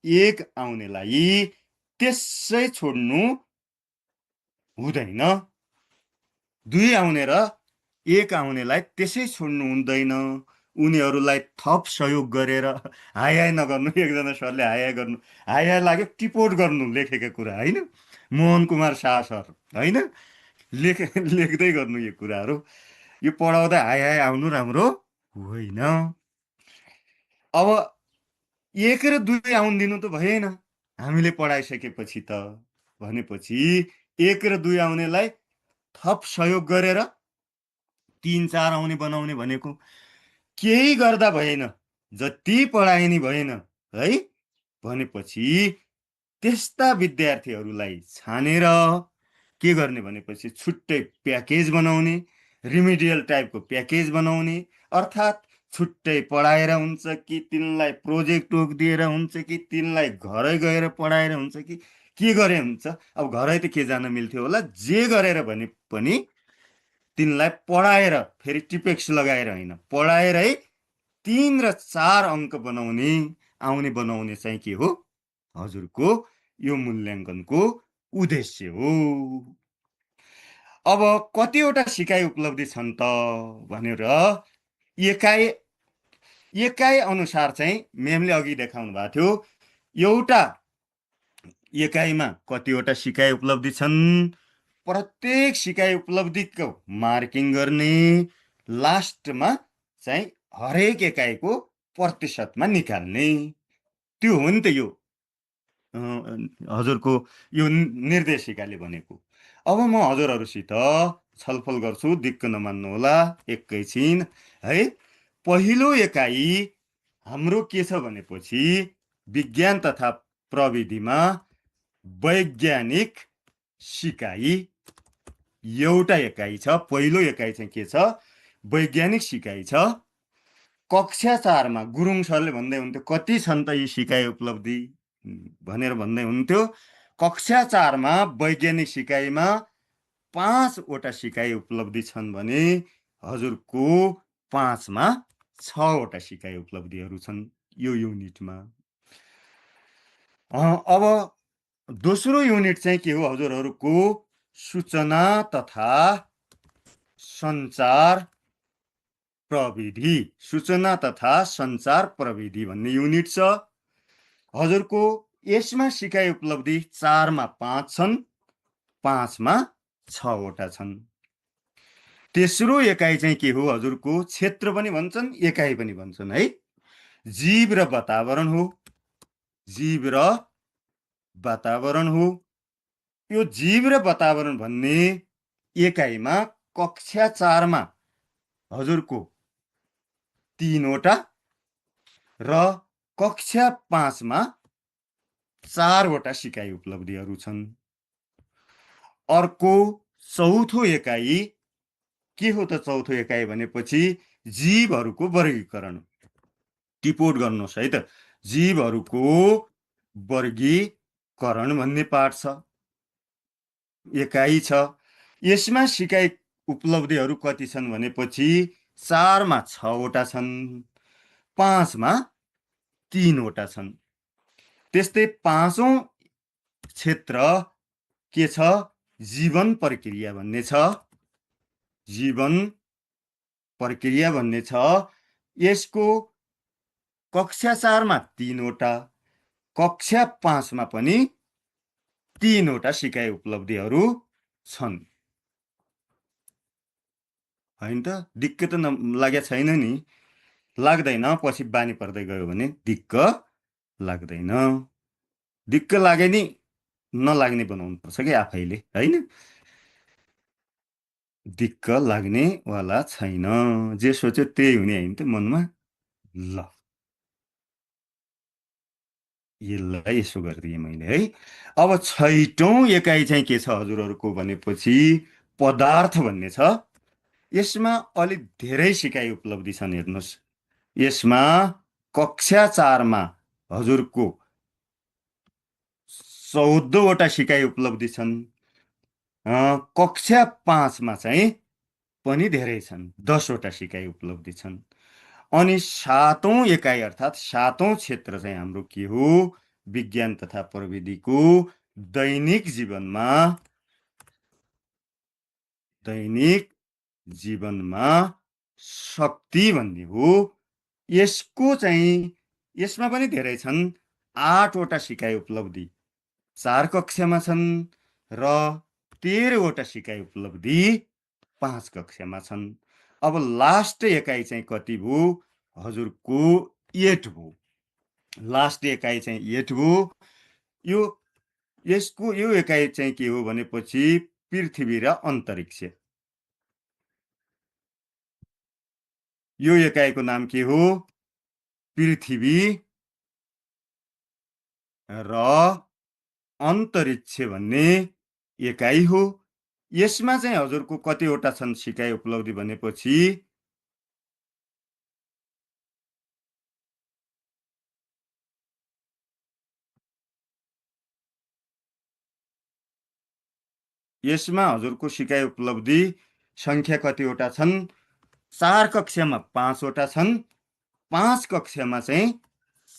1 आउनेलाई त्यसै छोड्नु हुँदैन। 2 आउने र 1 आउनेलाई त्यसै छोड्नु हुँदैन। उनीहरूलाई थप सहयोग गरेर हाई हाई नगर्नु। एकजना सरले हाई हाई गर्नु, हाई हाई लाग्यो टिपोट गर्नु लेखेको कुरा होइन, मोहन कुमार शाह सर होइन, लेख्दै गर्नु यो कुराहरू। यो पढाउँदा हाई हाई आउनु राम्रो होइन। अब 1 र 2 आउनु दिनु त भएन हामीले पढाइसकेपछि त। भनेपछि 1 र 2 आउनेलाई थप सहयोग गरेर 3, 4 आउने बनाउने भनेको केही गर्दा भएन, जति पढाए नि भएन है। भनेपछि त्यस्ता विद्यार्थीहरूलाई छानेर के गर्ने भनेपछि छुट्टै प्याकेज बनाउने, रिमिडियल टाइपको प्याकेज बनाउने, अर्थात् छुट्टै पढाएर हुन्छ कि तिनलाई प्रोजेक्ट वर्क दिएर हुन्छ कि तिनलाई घरै गएर पढाएर हुन्छ कि के गरे हुन्छ। अब घरै त के जान मिल्थ्यो होला, जे गरेर भने पनि तिनलाई पढाएर, फेरि टिपेक्स लगाएर होइन, पढाएरै 3 र 4 अङ्क आउने बनाउने चाहिँ के हो? हजुरको यो मूल्याङ्कनको उद्देश्य हो। अब कतिवटा सिकाइ उपलब्धि छन् त भनेर एकाइ अनुसार चाहिँ म्यामले अघि देखाउनु भएको थियो। एउटा एकाइमा कतिवटा सिकाइ उपलब्धि छन्, प्रत्येक सिकाइ उपलब्धिको मार्किङ गर्ने, लास्टमा चाहिँ हरेक एकाइको प्रतिशतमा निकाल्ने। त्यो हो नि त यो हजुरको यो निर्देशिकाले भनेको। अब म हजुरहरूसित छलफल गर्छु, दिक्क नमान्नु होला एकैछिन है। पहिलो एकाइ हाम्रो के छ भनेपछि विज्ञान तथा प्रविधिमा वैज्ञानिक सिकाइ एउटा एकाइ छ। पहिलो एकाइ चाहिँ के छ? वैज्ञानिक सिकाइ छ। कक्षा 4 मा गुरुङ सरले भन्दै हुन्थ्यो कति छन् त यी सिकाइ उपलब्धि भनेर भन्दै हुन्थ्यो। कक्षा 4 मा वैज्ञानिक सिकाइमा 5 वटा सिकाइ उपलब्धि छन् भने हजुरको 5 मा 6 वटा सिकाइ उपलब्धिहरू छन् यो युनिटमा। अब दोस्रो युनिट चाहिँ के हो हजुरहरूको? सूचना तथा सञ्चार प्रविधि। सूचना तथा सञ्चार प्रविधि भन्ने युनिट छ हजुरको। यसमा सिकाइ उपलब्धि 4 मा 5 छन्, 5 मा 6 वटा छन्। तेस्रो एकाइ चाहिँ के हो हजुरको? क्षेत्र पनि भन्छन्, एकाइ पनि भन्छन् है। जीव र वातावरण हो। जीव र वातावरण हो। यो जीव र वातावरण भन्ने एकाइमा कक्षा 4 मा हजुरको 3 वटा र कक्षा 5 मा 4 वटा सिकाइ उपलब्धिहरू छन्। अर्को चौथो एकाइ के हो त? चौथो एकाइ भनेपछि जीवहरूको वर्गीकरण। टिपोट गर्नुहोस् है त। जीवहरूको वर्गीकरण भन्ने पाठ छ, एकाइ छ। यसमा सिकाइ उपलब्धिहरू कति छन् भनेपछि 4 मा 6 वटा छन्, 5 मा 3 वटा छन्। त्यस्तै 5औं क्षेत्र के छ? जीवन प्रक्रिया भन्ने छ। जीवन प्रक्रिया भन्ने छ। यसको कक्षा 4 मा 3 वटा, कक्षा 5 मा पनि 3 वटा सिकाइ उपलब्धिहरू छन्। होइन त? दिक्क त लागेको छैन नि? लाग्दैन। पछि बानी पर्दै गयो भने दिक्क लाग्दैन। दिक्क लागे नि नलाग्ने बनाउनु पर्छ कि आफैले, होइन? दिक्क लाग्ने वाला छैन। जे सोच्यो त्यही हुने होइन त मनमा। ल यसलाई यसो गरिदिएँ मैले है। अब 6औं एकाइ चाहिँ के छ हजुरहरूको भनेपछि पदार्थ भन्ने छ। यसमा अलिक धेरै सिकाइ उपलब्धि छन्। हेर्नुहोस्, यसमा कक्षा 4 मा हजुरको 14 वटा सिकाइ उपलब्धि छन्। कक्षा 5 मा चाहिँ पनि धेरै छन्, 10 वटा सिकाइ उपलब्धि छन्। अनि 7औं एकाइ अर्थात् 7औं क्षेत्र चाहिँ हाम्रो के हो? विज्ञान तथा प्रविधिको दैनिक जीवनमा शक्ति भन्ने हो। यसको चाहिँ यसमा पनि धेरै छन्, 8 वटा सिकाइ उपलब्धि 4 कक्षामा छन् र 13 वटा सिकाइ उपलब्धि 5 कक्षामा छन्। अब लास्ट एकाइ चाहिँ कति भयो हजुरको? 8 भयो। लास्ट एकाइ चाहिँ 8 भयो। यो एकाइ चाहिँ के हो भनेपछि पृथ्वी र अन्तरिक्ष। यो एकाइको नाम के हो? पृथ्वी र अन्तरिक्ष भन्ने एकाइ हो। यसमा चाहिँ हजुरको कतिवटा छन् सिकाइ उपलब्धि भनेपछि यसमा हजुरको सिकाइ उपलब्धि संख्या कतिवटा छन्? 4 कक्षामा 5 वटा छन्, 5 कक्षामा चाहिँ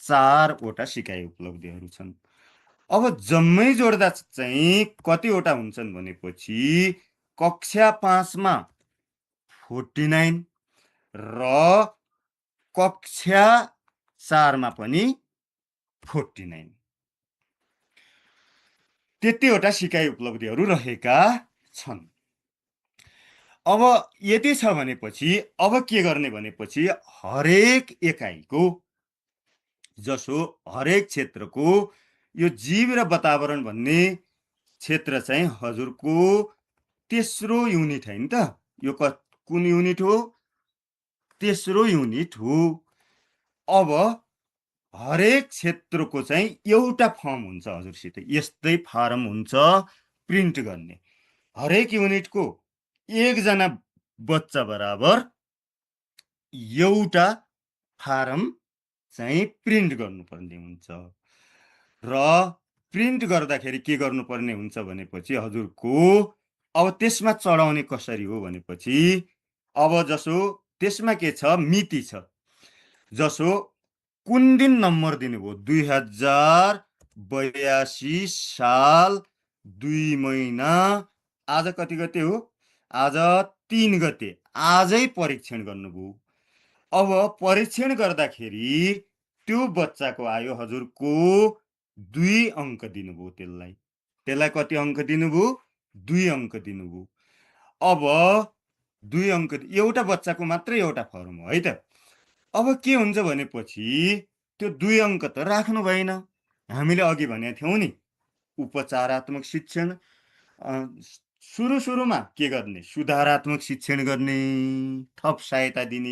4 वटा सिकाइ उपलब्धिहरू छन्। अब जम्मै जोड्दा चाहिँ कतिवटा हुन्छन् भनेपछि कक्षा 5 मा 49 र कक्षा 4 मा पनि 49, त्यतिवटा सिकाइ उपलब्धिहरू रहेका छन्। अब यति छ भनेपछि अब के गर्ने भनेपछि हरेक एकाइको, जसो हरेक क्षेत्रको यो जीव र वातावरण भन्ने क्षेत्र चाहिँ हजुरको तेस्रो युनिट होइन त? यो कुन युनिट हो? तेस्रो युनिट हो। अब हरेक क्षेत्रको चाहिँ एउटा फर्म हुन्छ हजुरसित, यस्तै फारम हुन्छ प्रिन्ट गर्ने। हरेक युनिटको एकजना बच्चा बराबर एउटा फारम चाहिँ प्रिन्ट गर्नुपर्ने हुन्छ। र प्रिन्ट गर्दाखेरि के गर्नुपर्ने हुन्छ भनेपछि हजुरको अब त्यसमा चढाउने कसरी हो भनेपछि अब जसो त्यसमा के छ, मिति छ। जसो कुन दिन नम्बर दिनुभयो, 2082 साल 2 महिना, आज कति गते हो, आज 3 गते, आजै परीक्षण गर्नुभयो। अब परीक्षण गर्दाखेरि त्यो बच्चाको आयो हजुरको 2 अङ्क दिनुभयो, त्यसलाई कति अङ्क दिनुभयो, 2 अङ्क दिनुभयो। अब 2 अङ्क एउटा बच्चाको मात्र एउटा फर्म हो है त। अब के हुन्छ भनेपछि त्यो 2 अङ्क त राख्नु भएन। हामीले अघि भनेका थियौँ नि, उपचारात्मक शिक्षण, सुरुमा के गर्ने, सुधारात्मक शिक्षण गर्ने, थप सहायता दिने,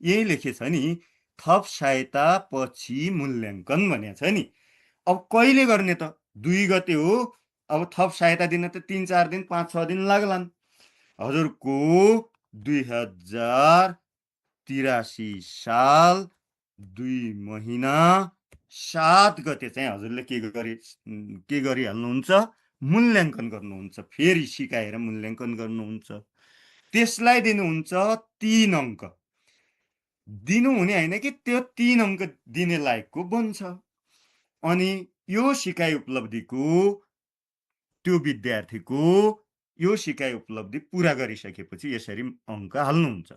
यही लेखेछ नि, थप सहायता पछि मूल्याङ्कन भनेको छ नि। अब कहिले गर्ने त, 2 गते हो, अब थप सहायता दिन त 3-4 दिन 5-6 दिन लाग्लान्। हजुरको 2083 साल 2 महिना 7 गते चाहिँ हजुरले के गरिहाल्नुहुन्छ, मूल्याङ्कन गर्नुहुन्छ। फेरि सिकाएर मूल्याङ्कन गर्नुहुन्छ। त्यसलाई दिनुहुन्छ 3 अङ्क। दिनुहुने होइन कि त्यो 3 अङ्क दिने लायकको बन्छ। अनि यो सिकाइ उपलब्धिको त्यो विद्यार्थीको यो सिकाइ उपलब्धि पुरा गरिसकेपछि यसरी अङ्क हाल्नुहुन्छ।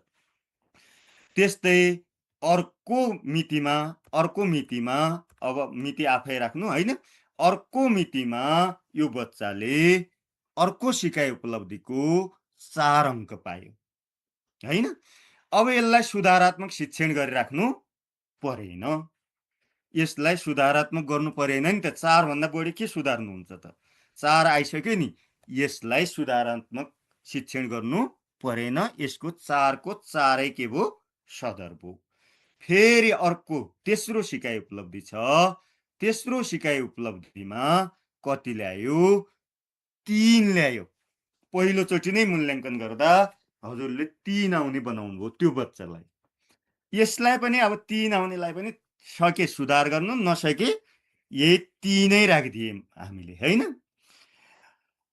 त्यस्तै अर्को मितिमा अब मिति आफै राख्नु होइन, अर्को मितिमा यो बच्चाले अर्को सिकाइ उपलब्धिको 4 अङ्क पायो होइन। अब यसलाई सुधारात्मक शिक्षण गरिराख्नु परेन, यसलाई सुधारात्मक गर्नु परेन नि त। 4 भन्दा बढी के सुधार्नुहुन्छ त, 4 आइसक्यो नि, यसलाई सुधारात्मक शिक्षण गर्नु परेन। यसको 4 को 4 के भयो, सदर भयो। फेरि अर्को तेस्रो सिकाइ उपलब्धि छ। तेस्रो सिकाइ उपलब्धिमा कति ल्यायो, 3 ल्यायो। पहिलोचोटि नै मूल्याङ्कन गर्दा हजुरले 3 आउने बनाउनु भयो त्यो बच्चालाई। यसलाई पनि अब 3 आउनेलाई पनि सके सुधार गर्नु, नसके यही 3 राखिदिए हामीले होइन।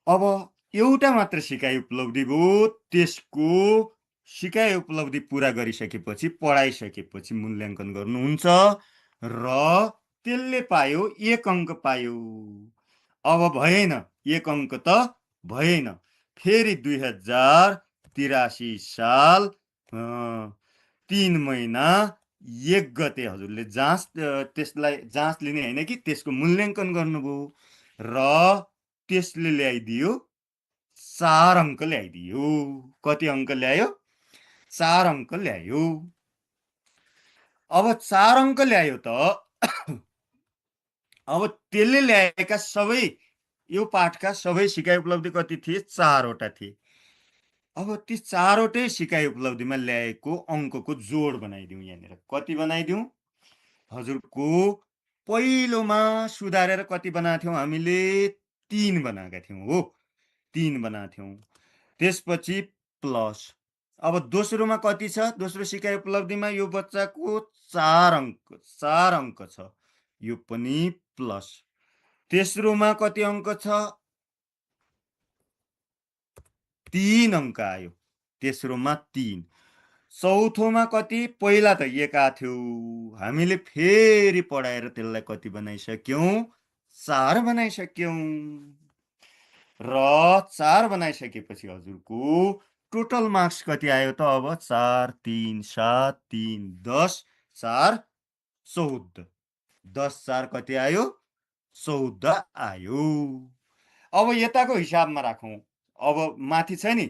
अब एउटा मात्र सिकाइ उपलब्धि भयो। त्यसको सिकाइ उपलब्धि पुरा गरिसकेपछि, पढाइसकेपछि मूल्याङ्कन गर्नुहुन्छ र त्यसले पायो 1 अङ्क पायो। अब भएन, 1 अङ्क त भएन। फेरि 2083 साल 3 महिना 1 गते हजुरले त्यसलाई जाँच लिने होइन कि त्यसको मूल्याङ्कन गर्नुभयो र त्यसले ल्याइदियो 4 अङ्क ल्याइदियो। कति अङ्क ल्यायो, 4 अङ्क ल्यायो। अब 4 अङ्क ल्यायो त अब त्यसले ल्याएका सबै, यो पाठका सबै सिकाइ उपलब्धि कति थिए, 4 वटा थिए। अब ती 4 वटै सिकाइ उपलब्धिमा ल्याएको अङ्कको जोड बनाइदिउँ। यहाँनिर कति बनाइदिउँ, हजुरको पहिलोमा सुधारेर कति बनाएको थियौँ हामीले, 3 बनाएका थियौँ हो, 3 बनाएको थियौँ। त्यसपछि प्लस, अब दोस्रोमा कति छ, दोस्रो सिकाइ उपलब्धिमा यो बच्चाको 4 अङ्क छ, यो पनि प्लस। तेस्रोमा कति अङ्क छ, 3 अङ्क आयो, तेस्रोमा 3। चौथोमा कति, पहिला त 1 आएको थियो, हामीले फेरि पढाएर त्यसलाई कति बनाइसक्यौँ, 4 बनाइसक्यौँ। र 4 बनाइसकेपछि हजुरको टोटल मार्क्स कति आयो त, अब 4 3 7 3 10 4 14, 10 4 कति आयो, 14 आयो। अब यताको हिसाबमा राखौँ। अब माथि छ नि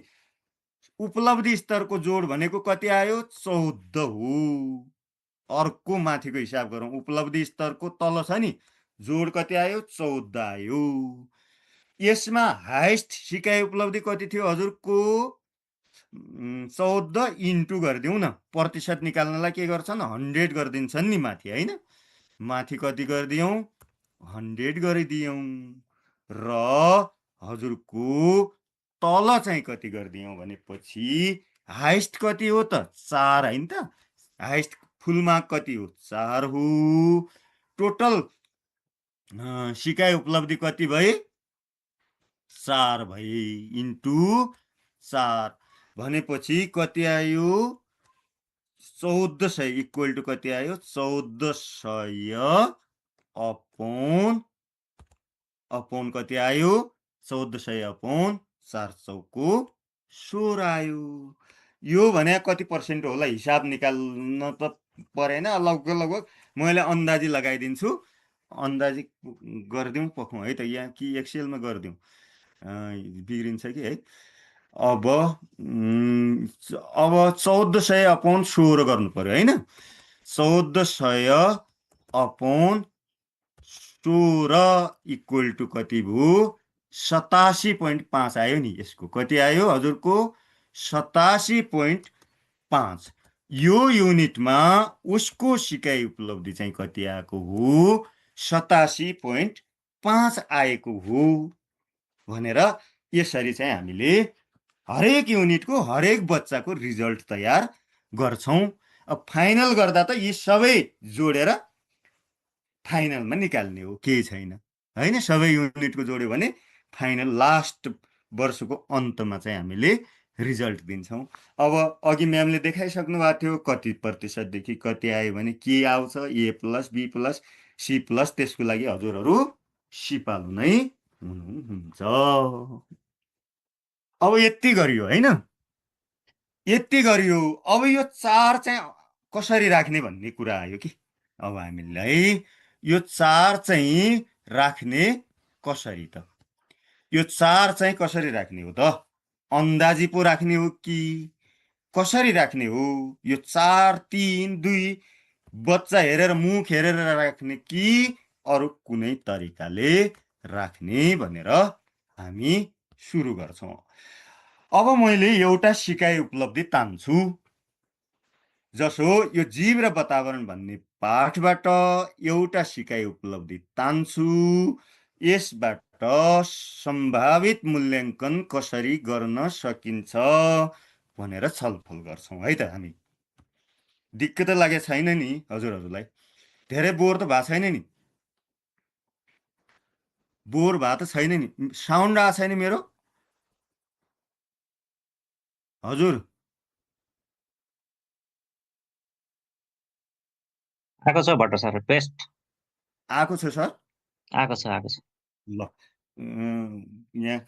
उपलब्धि स्तरको जोड भनेको कति आयो, 14 हो। अर्को माथिको हिसाब गरौँ, उपलब्धि स्तरको तल छ नि जोड कति आयो, 14 आयो। यसमा हाइस्ट सिकाइ उपलब्धि कति थियो हजुरको, 14 इन्टु गरिदिउँ न, प्रतिशत निकाल्नलाई के गर्छन् 100 गरिदिन्छन् नि माथि, होइन? माथि कति गरिदियौँ 100 गरिदियौँ र हजुरको तल चाहिँ कति गरिदियौँ भनेपछि हाइस्ट कति हो त 4, होइन त? हाइस्ट फुल मार्क कति हो 4 हो। टोटल सिकाइ उपलब्धि कति भए 4 भए इन्टु 4 भनेपछि कति आयो 1400 इक्वल टु कति आयो 1400 अपॉन कति आयो 1400 अपॉन 4 चौको 16 आयो। यो भने कति पर्सेन्ट होला हिसाब निकाल्न त परेन, लगभग मैले अन्दाजी लगाइदिन्छु, अन्दाजी गरिदिउँ पखौँ है त, यहाँ कि एक्सेलमा गरिदिउँ बिग्रिन्छ कि है। अब 1400 अपॉन 16 गर्नु पर्यो, होइन? 1400 अपॉन 16 इक्वल टु कति भयो 87.5 आयो नि। यसको कति आयो हजुरको 87.5। यो युनिटमा उसको सिकाइ उपलब्धि चाहिँ कति आएको हो 87.5 आएको हो भनेर यसरी चाहिँ हामीले हरेक युनिटको हरेक बच्चाको रिजल्ट तयार गर्छौँ। अब फाइनल गर्दा त यी सबै जोडेर फाइनलमा निकाल्ने हो, केही छैन, होइन? सबै युनिटको जोड्यो भने फाइनल लास्ट वर्षको अन्तमा चाहिँ हामीले रिजल्ट दिन्छौँ। अब अघि म्यामले देखाइसक्नु भएको थियो कति प्रतिशतदेखि कति आयो भने के आउँछ A plus B plus C plus, त्यसको लागि हजुरहरू सिपालु नै हुनुहुन्छ। अब यति गरियो, होइन? यति गरियो। अब यो 4 चाहिँ कसरी राख्ने भन्ने कुरा आयो कि अब हामीलाई यो 4 चाहिँ राख्ने कसरी त? यो 4 चाहिँ कसरी राख्ने हो त? अन्दाजी पो राख्ने हो कि कसरी राख्ने हो? यो 4 3 2 बच्चा हेरेर मुख हेरेर राख्ने कि अरू कुनै तरिकाले राख्ने भनेर हामी सुरु गर्छौँ। अब मैले एउटा सिकाइ उपलब्धि तान्छु, जसो यो जीव र वातावरण भन्ने पाठबाट एउटा सिकाइ उपलब्धि तान्छु। यसबाट सम्भावित मूल्याङ्कन कसरी गर्न सकिन्छ भनेर छलफल गर्छौँ है त। हामी दिक्क त लागेको छैन नि हजुरहरूलाई? धेरै बोर त भएको छैन नि? बोर भएको त छैन नि? साउन्ड आएको छैन मेरो हजुर? आएको छ भट्ट सर, बेस्ट आएको छ सर? आएको छ। ल यहाँ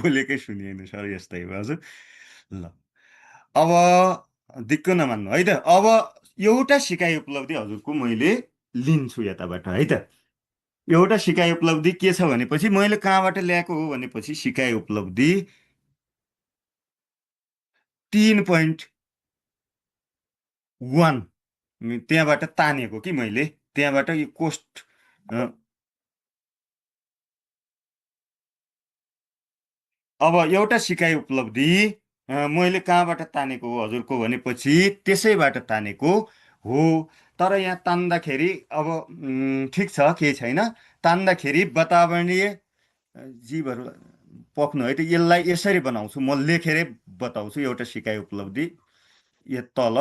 बोलेकै सुनिएन सर, यस्तै हो हजुर। ल अब दिक्क नमान्नु है त। अब एउटा सिकाइ उपलब्धि हजुरको मैले लिन्छु यताबाट है त। एउटा सिकाइ उपलब्धि के छ भनेपछि मैले कहाँबाट ल्याएको हो भनेपछि सिकाइ उपलब्धि 3.1 त्यहाँबाट तानेको कि मैले, त्यहाँबाट यो कोस्ट अब एउटा सिकाइ उपलब्धि मैले कहाँबाट तानेको हो हजुरको भनेपछि त्यसैबाट तानेको हो। तर यहाँ तान्दाखेरि अब ठिक छ, केही छैन। तान्दाखेरि वातावरणीय जीवहरू पक्नु है त। यसलाई यसरी बनाउँछु, म लेखेरै बताउँछु एउटा सिकाइ उपलब्धि। यो तल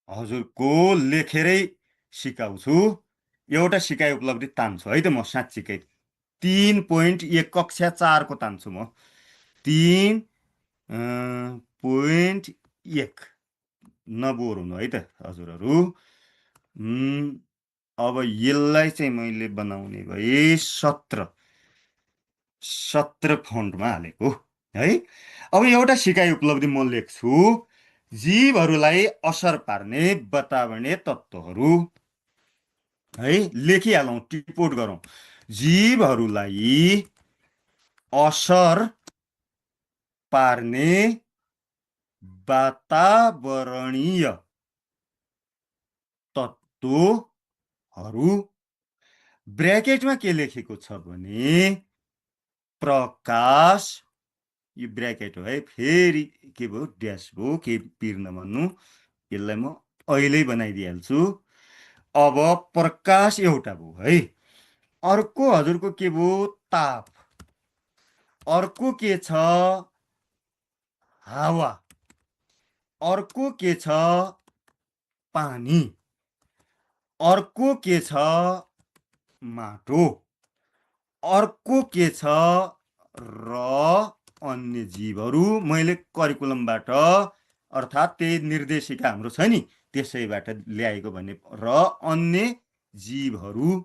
हजुरको लेखेरै सिकाउँछु। एउटा सिकाइ उपलब्धि तान्छु है त म साँच्चीकै। 3.1 कक्षा 4 को तान्छु म। 3.1 नबोर हुनु है त हजुरहरू। अब यसलाई चाहिँ मैले बनाउने भए 17 फन्टमा हालेको है। अब एउटा सिकाइ उपलब्धि म लेख्छु, जीवहरूलाई असर पार्ने वातावरणीय तत्त्वहरू है। लेखिहालौँ, टिपोट गरौँ। जीवहरूलाई असर पार्ने वातावरणीय तत्त्वहरू, ब्र्याकेटमा के लेखेको छ भने प्रकाश, यो ब्र्याकेट हो है, फेरि के भयो ड्यास भयो, के पिर नभन्नु, यसलाई म अहिले बनाइदिइहाल्छु। अब प्रकाश एउटा भयो है, अर्को हजुरको के भयो ताप, अर्को के छ हावा, अर्को के छ पानी, अर्को के छ माटो, अर्को के छ र अन्य जीवहरू। मैले करिकुलमबाट अर्थात् त्यही निर्देशिका हाम्रो छ नि त्यसैबाट ल्याएको भने र अन्य जीवहरू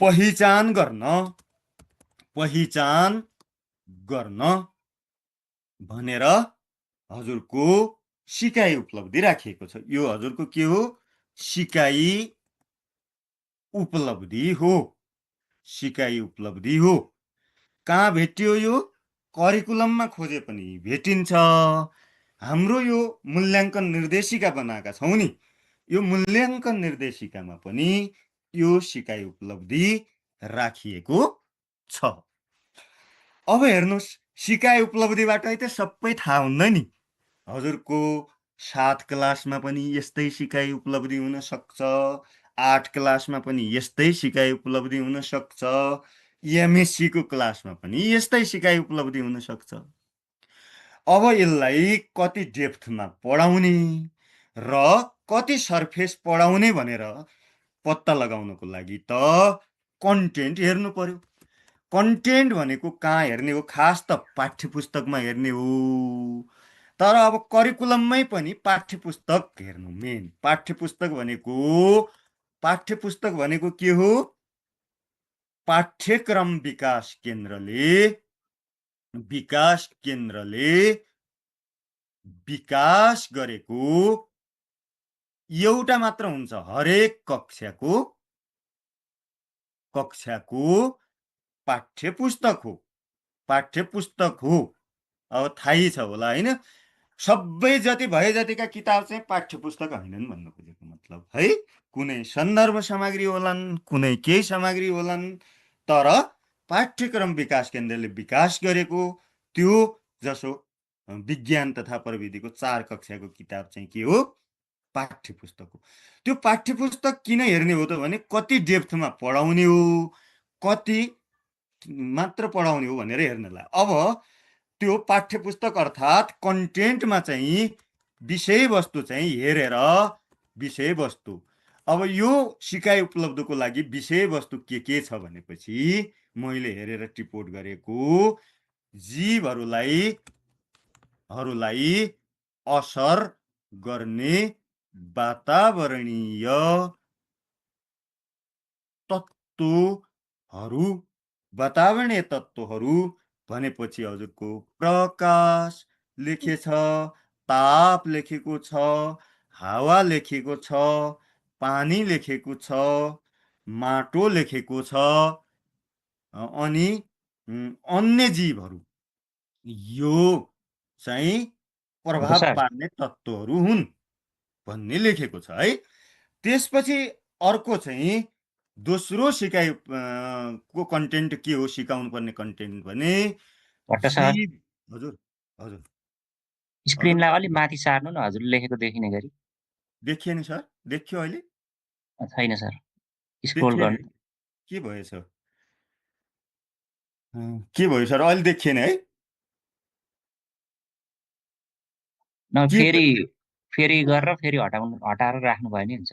पहिचान गर्न भनेर हजुरको सिकाइ उपलब्धि राखिएको छ। यो हजुरको के हो सिकाइ उपलब्धि हो, सिकाइ उपलब्धि हो। कहाँ भेटियो यो करिकुलममा खोजे पनि भेटिन्छ। हाम्रो यो मूल्याङ्कन निर्देशिका बनाएका छौँ नि, यो मूल्याङ्कन निर्देशिकामा पनि यो सिकाइ उपलब्धि राखिएको छ। अब हेर्नुहोस् सिकाइ उपलब्धिबाट त सबै थाहा हुन्न नि। हजुरको 7 क्लासमा पनि यस्तै सिकाइ उपलब्धि हुन सक्छ, 8 क्लासमा पनि यस्तै सिकाइ उपलब्धि हुन सक्छ, एमएससी को क्लासमा पनि यस्तै सिकाइ उपलब्धि हुन सक्छ। अब यसलाई कति डेप्थमा पढाउने र कति सरफेस पढाउने भनेर पत्ता लगाउनको लागि त कन्टेन्ट हेर्नु पर्यो। कन्टेन्ट भनेको कहाँ हेर्ने हो, खास त पाठ्यपुस्तकमा हेर्ने हो। तर अब करिकुलममै पनि पाठ्यपुस्तक हेर्नु मेन। पाठ्यपुस्तक भनेको के हो, पाठ्यक्रम विकास केन्द्रले विकास गरेको एउटा मात्र हुन्छ, हरेक कक्षाको पाठ्यपुस्तक हो। अब थाहै छ होला हैन, सबै जति भए जतिका किताब चाहिँ पाठ्यपुस्तक हैनन् भन्नु खोजेको मतलब है। कुनै सन्दर्भ सामग्री होलान्, कुनै केही सामग्री होलान्, तर पाठ्यक्रम विकास केन्द्रले विकास गरेको त्यो जसो विज्ञान तथा प्रविधिको 4 कक्षाको किताब चाहिँ के हो पाठ्यपुस्तक हो। त्यो पाठ्यपुस्तक किन हेर्ने हो त भने कति डेप्थमा पढाउने हो, कति मात्र पढाउने हो भनेर हेर्नलाई। अब त्यो पाठ्यपुस्तक अर्थात् कन्टेन्टमा चाहिँ विषयवस्तु चाहिँ हेरेर विषयवस्तु। अब यो सिकाइ उपलब्धिको लागि विषयवस्तु के छ भनेपछि मैले हेरेर टिपोट गरेको जीवहरूलाई असर गर्ने वातावरणीय तत्त्वहरू भनेपछि हजुरको प्रकाश लेखेछ, ताप लेखेको छ, हावा लेखेको छ, पानी लेखेको छ, माटो लेखेको छ, अनि अन्य जीवहरू यो चाहिँ प्रभाव सर पार्ने तत्त्वहरू हुन् भन्ने लेखेको छ है। त्यसपछि अर्को चाहिँ दोस्रो सिकाइ को कन्टेन्ट के हो, सिकाउनु पर्ने कन्टेन्ट भने भट्ट सर जीव। हजुर हजुर स्क्रिनलाई अलि माथि सार्नु न हजुरले लेखेको देखिने गरी। देखिएन सर? देखियो अहिले? छैन सर, स्क्रोल देखिएन? गर्नु। के भएछ? के भयो सर? अहिले देखिएन है? न के फेरि गरेर फेरि हटाएर राख्नु भयो नि हुन्छ।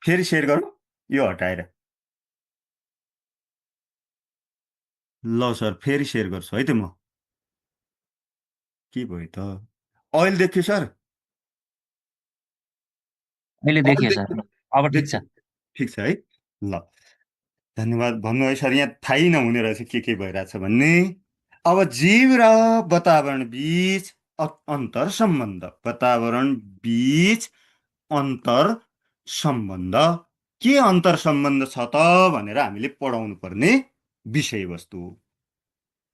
फेरि सेयर गरौँ यो हटाएर। ल सर फेरि सेयर गर्छु है त म। के भयो त? अहिले देखियो सर? अहिले अहिले देखियो सर, देखियो? अब ठिक छ। ठिक छ है। ल धन्यवाद। भन्नु है सर, यहाँ थाहै नहुने रहेछ के भइरहेछ भन्ने। अब जीव र वातावरण बीच अन्तर सम्बन्ध, वातावरण बीच अन्तर सम्बन्ध के अन्तर सम्बन्ध छ त भनेर हामीले पढाउनु पर्ने विषयवस्तु हो।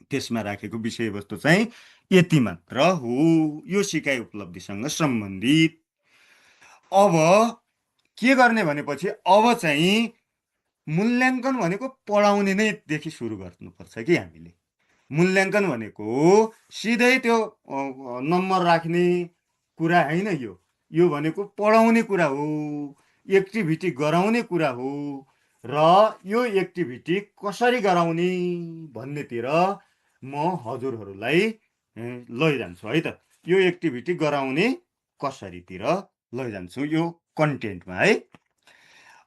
त्यसमा राखेको विषयवस्तु चाहिँ यति मात्र हो, यो सिकाइ उपलब्धिसँग सम्बन्धित। अब के गर्ने भनेपछि अब चाहिँ मूल्याङ्कन भनेको पढाउने नै देखि सुरु गर्नुपर्छ कि हामीले। मूल्याङ्कन भनेको सिधै त्यो नम्बर राख्ने कुरा होइन। यो भनेको पढाउने कुरा हो, एक्टिभिटी गराउने कुरा हो र यो एक्टिभिटी कसरी गराउने भन्नेतिर म हजुरहरूलाई लैजान्छु है त। यो एक्टिभिटी गराउने कसरीतिर लैजान्छु यो कन्टेन्टमा है।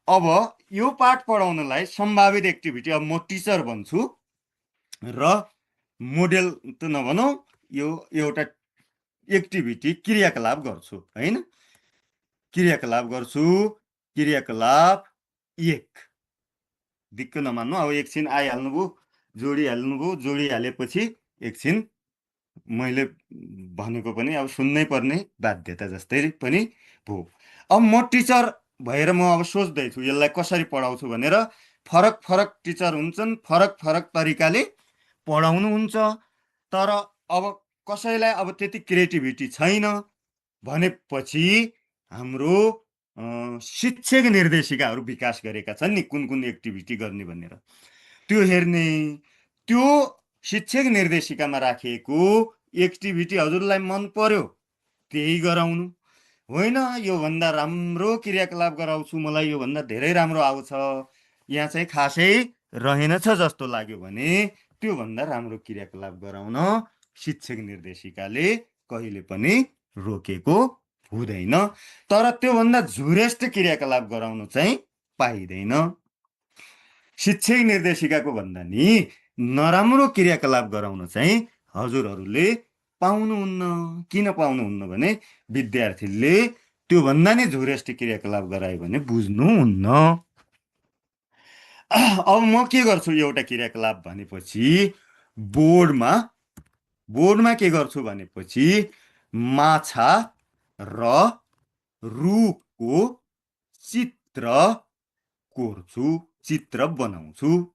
अब यो पाठ पढाउनलाई सम्भावित एक्टिभिटी, अब म टिचर भन्छु र मोडेल त नभनौँ, यो एउटा एक्टिभिटी क्रियाकलाप गर्छु होइन। क्रियाकलाप गर्छु, क्रियाकलाप 1 दिक्क नमान्नु। अब एकछिन आइहाल्नुभयो, जोडिहाल्नुभयो, जोडिहालेपछि एकछिन मैले भनेको पनि अब सुन्नै पर्ने बाध्यता जस्तै पनि भयो। अब म टिचर भएर म अब सोच्दैछु यसलाई कसरी पढाउँछु भनेर। फरक फरक टिचर हुन्छन्, फरक फरक तरिकाले पढाउनुहुन्छ। तर अब कसैलाई अब त्यति क्रिएटिभिटी छैन भनेपछि हाम्रो शिक्षक निर्देशिकाहरू विकास गरेका छन् नि, कुन कुन एक्टिभिटी गर्ने भनेर त्यो हेर्ने। त्यो शिक्षक निर्देशिकामा राखिएको एक्टिभिटी हजुरलाई मन पर्यो त्यही गराउनु होइन। योभन्दा राम्रो क्रियाकलाप गराउँछु, मलाई योभन्दा धेरै राम्रो आउँछ, यहाँ चाहिँ खासै रहेनछ जस्तो लाग्यो भने त्योभन्दा राम्रो क्रियाकलाप गराउन शिक्षक निर्देशिकाले कहिले पनि रोकेको हुँदैन। तर त्योभन्दा झुरेस्ट क्रियाकलाप गराउनु चाहिँ पाइँदैन। शिक्षक निर्देशिकाको भन्दा नि नराम्रो क्रियाकलाप गराउन चाहिँ हजुरहरूले पाउनुहुन्न। किन पाउनुहुन्न भने विद्यार्थीले त्योभन्दा नि झुरेस्ट क्रियाकलाप गरायो भने बुझ्नुहुन्न। अब म के गर्छु एउटा क्रियाकलाप भनेपछि बोर्डमा के गर्छु भनेपछि माछा र रुखको चित्र कोर्छु, चित्र बनाउँछु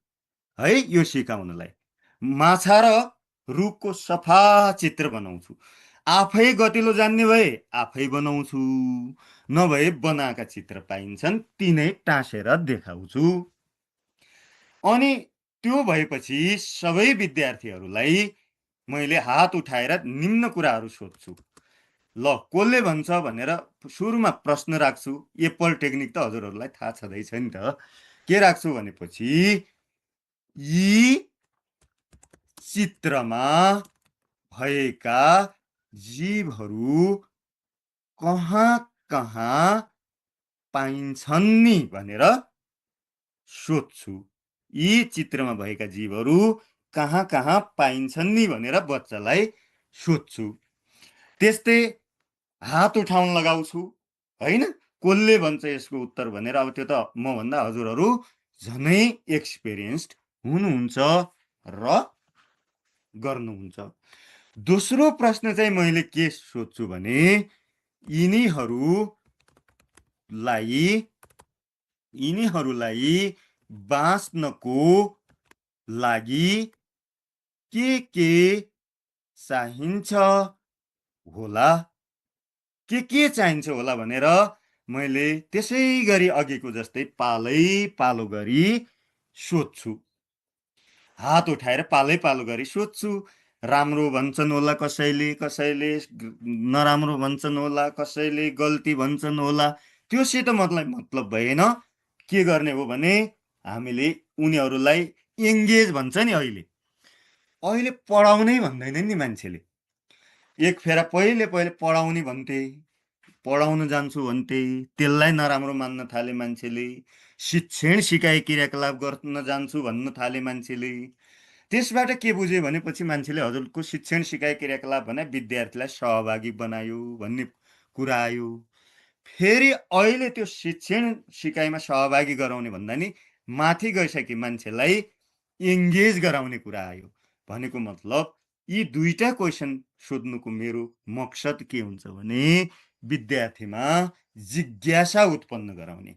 है। यो सिकाउनलाई माछा र रुखको सफा चित्र बनाउँछु। आफै गतिलो जान्ने भए आफै बनाउँछु, नभए बनाएका चित्र पाइन्छन् तिनै टाँसेर देखाउँछु। अनि त्यो भएपछि सबै विद्यार्थीहरूलाई मैले हात उठाएर निम्न कुराहरू सोध्छु। ल कसले भन्छ भनेर सुरुमा प्रश्न राख्छु। एप्पल टेक्निक त हजुरहरूलाई थाहा छँदैछ नि त। के राख्छु भनेपछि यी चित्रमा भएका जीवहरू कहाँ कहाँ पाइन्छन् नि भनेर सोध्छु। यी चित्रमा भएका जीवहरू कहाँ कहाँ पाइन्छन् नि भनेर बच्चालाई सोध्छु। त्यस्तै हात उठाउन लगाउँछु होइन, कसले भन्छ यसको उत्तर भनेर। अब त्यो त मभन्दा हजुरहरू झनै एक्सपिरियन्स्ड हुनुहुन्छ र गर्नुहुन्छ। दोस्रो प्रश्न चाहिँ मैले के सोध्छु भने यिनीहरूलाई बाँच्नको लागि के चाहिन्छ होला, के चाहिन्छ होला भनेर मैले त्यसै गरी अघिको जस्तै पालै पालो गरी सोध्छु। हात उठाएर पालै पालो गरी सोध्छु। राम्रो भन्छन् होला कसैले, कसैले नराम्रो भन्छन् होला, कसैले गल्ती भन्छन् होला। त्योसित मतलब भएन। के गर्ने हो भने हामीले उनीहरूलाई एङ्गेज भन्छ नि। अहिले पढाउनै भन्दैनन् नि मान्छेले। एक फेरा पहिले पढाउने भन्थे, पढाउन जान्छु भन्थे, त्यसलाई नराम्रो मान्न थाले मान्छेले। शिक्षण सिकाइ क्रियाकलाप गर्न जान्छु भन्न थाले मान्छेले। त्यसबाट के बुझ्यो भनेपछि मान्छेले हजुरको शिक्षण सिकाइ क्रियाकलाप भने विद्यार्थीलाई सहभागी बनायो भन्ने कुरा आयो। फेरि अहिले त्यो शिक्षण सिकाइमा सहभागी गराउने भन्दा नि माथि गइसके मान्छेलाई एङ्गेज गराउने कुरा आयो। भनेको मतलब यी दुईटा क्वेसन सोध्नुको मेरो मकसद के हुन्छ भने विद्यार्थीमा जिज्ञासा उत्पन्न गराउने।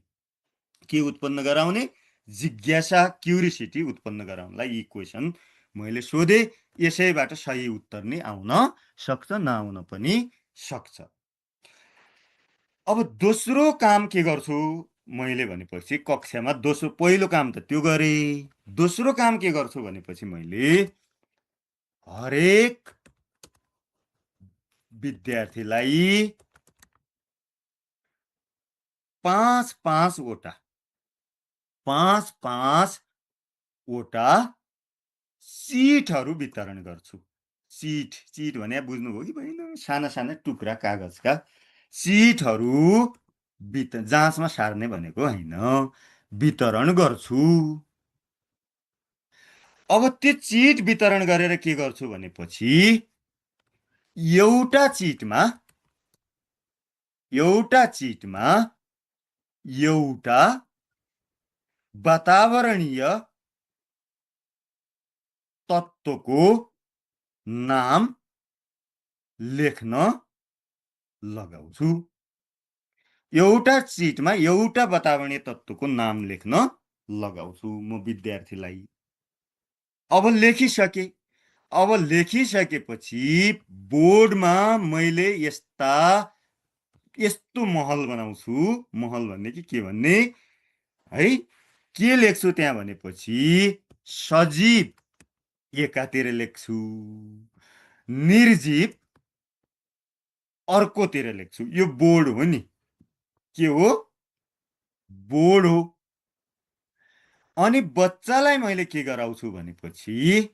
के उत्पन्न गराउने? जिज्ञासा, क्युरियोसिटी उत्पन्न गराउनलाई यी क्वेसन मैले सोधे। यसैबाट सही उत्तर नै आउन सक्छ, नआउन पनि सक्छ। अब दोस्रो काम के गर्छु मैले भनेपछि कक्षामा पहिलो काम त त्यो गरेँ। दोस्रो काम के गर्छु भनेपछि मैले हरेक विद्यार्थीलाई 5 वटा सिटहरू वितरण गर्छु। सिट भने बुझ्नुभयो कि भएन? साना साना टुक्रा कागजका सिटहरू जाँचमा सार्ने भनेको होइन, वितरण गर्छु। अब त्यो चिट वितरण गरेर के गर्छु भनेपछि एउटा चिटमा एउटा वातावरणीय तत्त्वको नाम लेख्न लगाउँछु। एउटा चिटमा एउटा वातावरणीय तत्त्वको नाम लेख्न लगाउँछु म विद्यार्थीलाई। अब लेखिसकेपछि बोर्डमा मैले यस्तो महल बनाउँछु। महल भन्ने के भन्ने है, के लेख्छु त्यहाँ भनेपछि सजीव एकातिर लेख्छु, निर्जीव अर्कोतिर लेख्छु। यो बोर्ड हो नि, के हो? बोर्ड हो। अनि बच्चालाई मैले के गराउँछु भनेपछि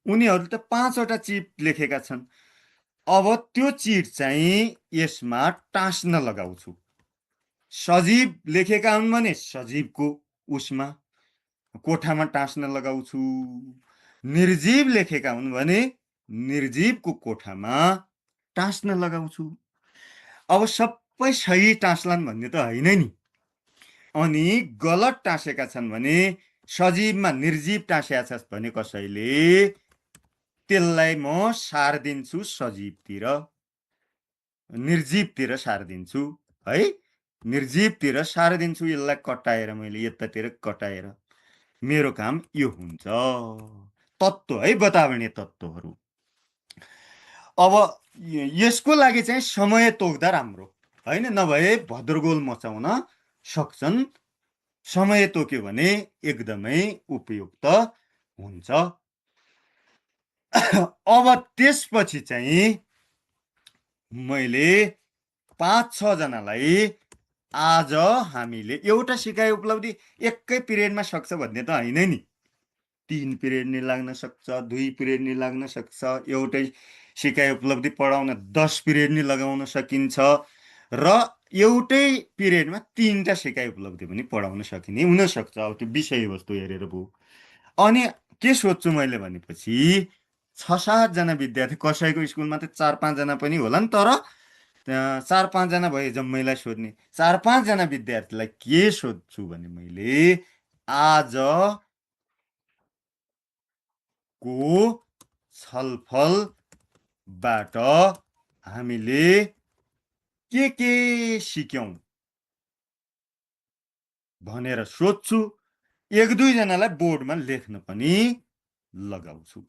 उनीहरू त 5 वटा चिट लेखेका छन्। अब त्यो चिट चाहिँ यसमा टाँस्न लगाउँछु। सजीव लेखेका हुन् भने सजीवको उसमा कोठामा टाँस्न लगाउँछु। निर्जीव लेखेका हुन् भने निर्जीवको कोठामा टाँस्न लगाउँछु। अब सबै सही टाँस्लान् भन्ने त होइन नि। अनि गलत टाँसेका छन् भने सजीवमा निर्जीव टाँसेका छ भने कसैले त्यसलाई म सारिदिन्छु सजीवतिर, निर्जीवतिर सारिदिन्छु है। निर्जीवतिर सारिदिन्छु, यसलाई कटाएर मैले यतातिर कटाएर। मेरो काम यो हुन्छ। तत्त्व है, वातावरणीय तत्त्वहरू। अब यसको लागि चाहिँ समय तोक्दा राम्रो होइन, नभए भद्रगोल मचाउन सक्छन्। समय तोक्यो भने एकदमै उपयुक्त हुन्छ। अब त्यसपछि चाहिँ मैले 5-6 जनालाई आज हामीले एउटा सिकाइ उपलब्धि एकै पिरियडमा सक्छ भन्ने त होइन नि। 3 पिरियड नि लाग्न सक्छ, 2 पिरियड नि लाग्न सक्छ। एउटै सिकाइ उपलब्धि पढाउन 10 पिरियड नि लगाउन सकिन्छ र एउटै पिरियडमा 3टा सिकाइ उपलब्धि पनि पढाउन सकिने हुनसक्छ। अब त्यो विषयवस्तु हेरेर भयो। अनि के सोध्छु मैले भनेपछि 6-7 जना विद्यार्थी, कसैको स्कुलमा त 4-5 जना पनि होला नि, तर 4-5 जना भए जम्मैलाई सोध्ने। 4-5 जना विद्यार्थीलाई के सोध्छु भने मैले आजको छलफलबाट हामीले के सिक्यौं भनेर सोध्छु। 1-2 जनालाई बोर्डमा लेख्न पनि लगाउँछु।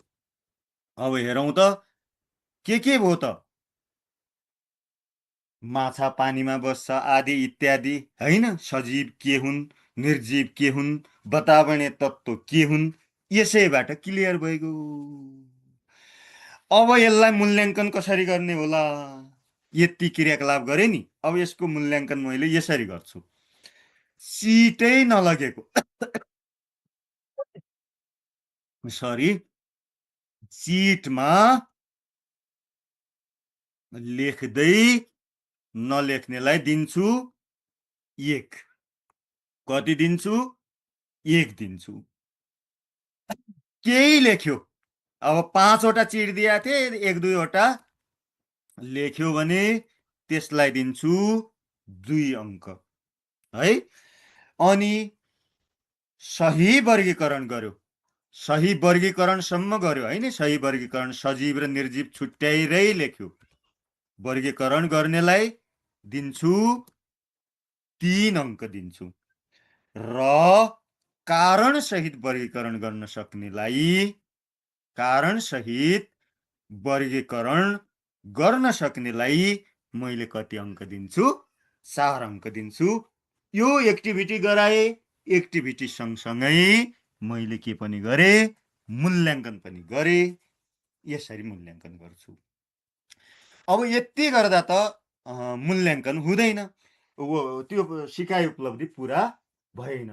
अब हेरौँ त के भयो त। माछा पानीमा बस्छ आदि इत्यादि होइन, सजीव के हुन्, निर्जीव के हुन्, वातावरणीय तत्त्व के हुन्, यसैबाट क्लियर भइगयो। अब यसलाई मूल्याङ्कन कसरी गर्ने होला? यति क्रियाकलाप गरे नि, अब यसको मूल्याङ्कन मैले यसरी गर्छु। सिटै नलगेको सिटमा लेख्दै नलेख्नेलाई दिन्छु 1। कति दिन्छु? 1 दिन्छु। केही लेख्यो, अब 5 वटा चिट दिएको थिए, 1-2 वटा लेख्यो भने त्यसलाई दिन्छु 2 अङ्क है। अनि सही वर्गीकरण गर्यो, सही वर्गीकरणसम्म गर्यो होइन। सही वर्गीकरण सजीव र निर्जीव छुट्याइरै लेख्यो, वर्गीकरण गर्नेलाई दिन्छु 3 अङ्क दिन्छु। र कारण सहित वर्गीकरण गर्न सक्नेलाई, कारण सहित वर्गीकरण गर्न सक्नेलाई मैले कति अङ्क दिन्छु? 4 अङ्क दिन्छु। यो एक्टिभिटी गराए, एक्टिभिटी सँगसँगै मैले के पनि गरेँ, मूल्याङ्कन पनि गरेँ। यसरी मूल्याङ्कन गर्छु। अब यति गर्दा त मूल्याङ्कन हुँदैन, त्यो सिकाइ उपलब्धि पुरा भएन।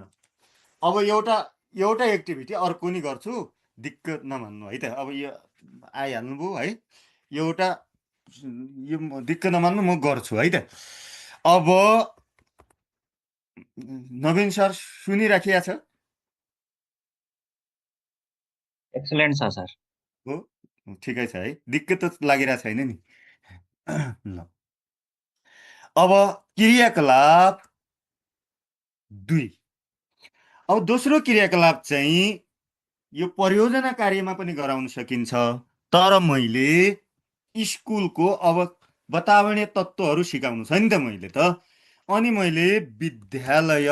अब एउटा एक्टिभिटी अर्को नि गर्छु, दिक्क नमान्नु है त। अब यो आइहाल्नुभयो है, एउटा यो दिक्क नमान्नु, म गर्छु है त। अब नवीन सर सुनिराखिया छ? एक्सलेन्ट छ सर। हो, ठिकै छ है, दिक्क त लागिरहेको छैन नि। ल, अब क्रियाकलाप 2। अब दोस्रो क्रियाकलाप चाहिँ यो परियोजना कार्यमा पनि गराउन सकिन्छ, तर मैले स्कुलको अब वातावरणीय तत्त्वहरू सिकाउनु छ नि त मैले त। अनि मैले विद्यालय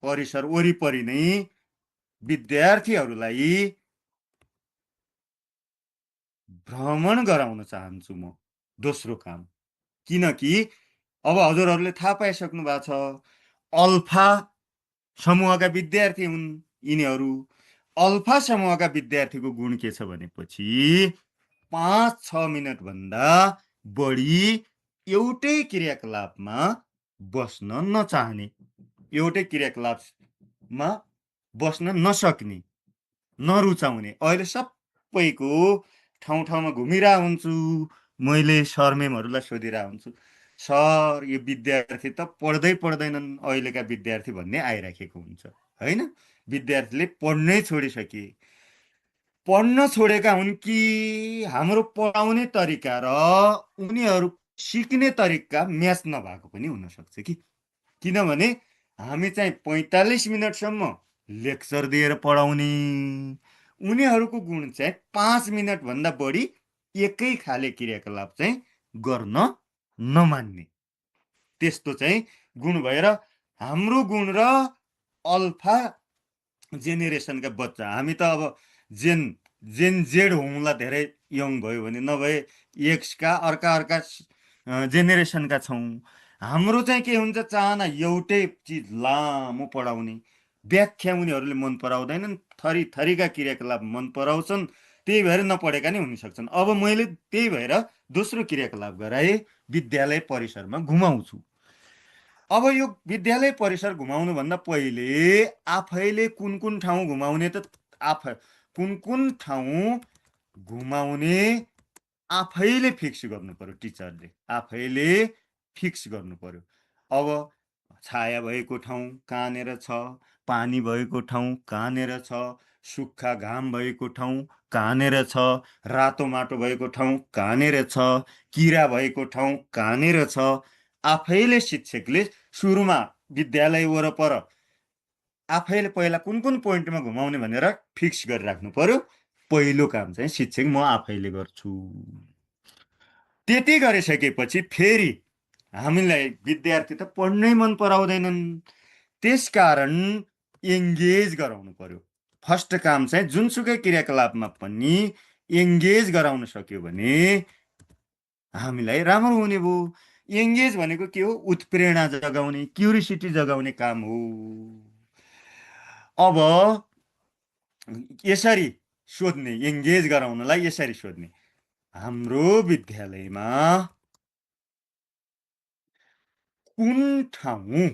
परिसर वरिपरि नै विद्यार्थीहरूलाई भ्रमण गराउन चाहन्छु म, दोस्रो काम। किनकि अब हजुरहरूले थाहा पाइसक्नु भएको छ, अल्फा समूहका विद्यार्थी हुन् यिनीहरू। अल्फा समूहका विद्यार्थीको गुण के छ भनेपछि 5-6 मिनटभन्दा बढी एउटै क्रियाकलापमा बस्न नचाहने, एउटै क्रियाकलापमा बस्न नसक्ने, नरुचाउने। अहिले सबैको ठाउँमा घुमिरहेको हुन्छु, मैले सर मेमहरूलाई सोधिरहेको हुन्छु, सर यो विद्यार्थी त पढ्दैनन् अहिलेका विद्यार्थी भन्ने आइराखेको हुन्छ होइन। विद्यार्थीले पढ्नै छोडिसके, पढ्न छोडेका हुन् कि हाम्रो पढाउने तरिका र उनीहरू सिक्ने तरिका म्याच नभएको पनि हुनसक्छ कि। किनभने हामी चाहिँ 45 मिनटसम्म लेक्चर दिएर पढाउने, उनीहरूको गुण चाहिँ 5 मिनटभन्दा बढी एकै खाले क्रियाकलाप चाहिँ गर्न नमान्ने, त्यस्तो चाहिँ गुण भएर हाम्रो गुण र अल्फा जेनेरेसनका बच्चा, हामी त अब जेन जेड होउँला धेरै यङ भयो भने, नभए एक्सका अर्का जेनेरेसनका छौँ। हाम्रो चाहिँ के हुन्छ, चाहना एउटै चिज लामो पढाउने, व्याख्या उनीहरूले मन पराउँदैनन्, थरीका क्रियाकलाप मन पराउँछन्, त्यही भएर नपढेका नै हुनसक्छन्। अब मैले त्यही भएर दोस्रो क्रियाकलाप गराएँ, विद्यालय परिसरमा घुमाउँछु। अब यो विद्यालय परिसर घुमाउनुभन्दा पहिले आफैले कुन ठाउँ घुमाउने त कुन ठाउँ घुमाउने आफैले फिक्स गर्नु पर्यो। टिचरले आफैले फिक्स गर्नु पर्यो। अब छाया भएको ठाउँ कहाँनिर छ, पानी भएको ठाउँ कहाँनिर छ, सुक्खा घाम भएको ठाउँ कहाँनिर छ, रातो माटो भएको ठाउँ कहाँनिर छ, किरा भएको ठाउँ कहाँनिर छ, आफैले शिक्षकले सुरुमा विद्यालय वरपर आफैले पहिला कुन पोइन्टमा घुमाउने भनेर फिक्स गरिराख्नु पर्यो। पहिलो काम चाहिँ शिक्षक म आफैले गर्छु। त्यति गरिसकेपछि फेरि हामीलाई विद्यार्थी त पढ्नै मन पराउँदैनन्, त्यसकारण एङ्गेज गराउनु पर्यो। फर्स्ट काम चाहिँ जुनसुकै क्रियाकलापमा पनि एङ्गेज गराउन सक्यो भने हामीलाई राम्रो हुने भयो। एङ्गेज भनेको के हो, उत्प्रेरणा जगाउने, क्युरियोसिटी जगाउने काम हो। अब यसरी सोध्ने, एङ्गेज गराउनलाई यसरी सोध्ने, हाम्रो विद्यालयमा कुन ठाउँ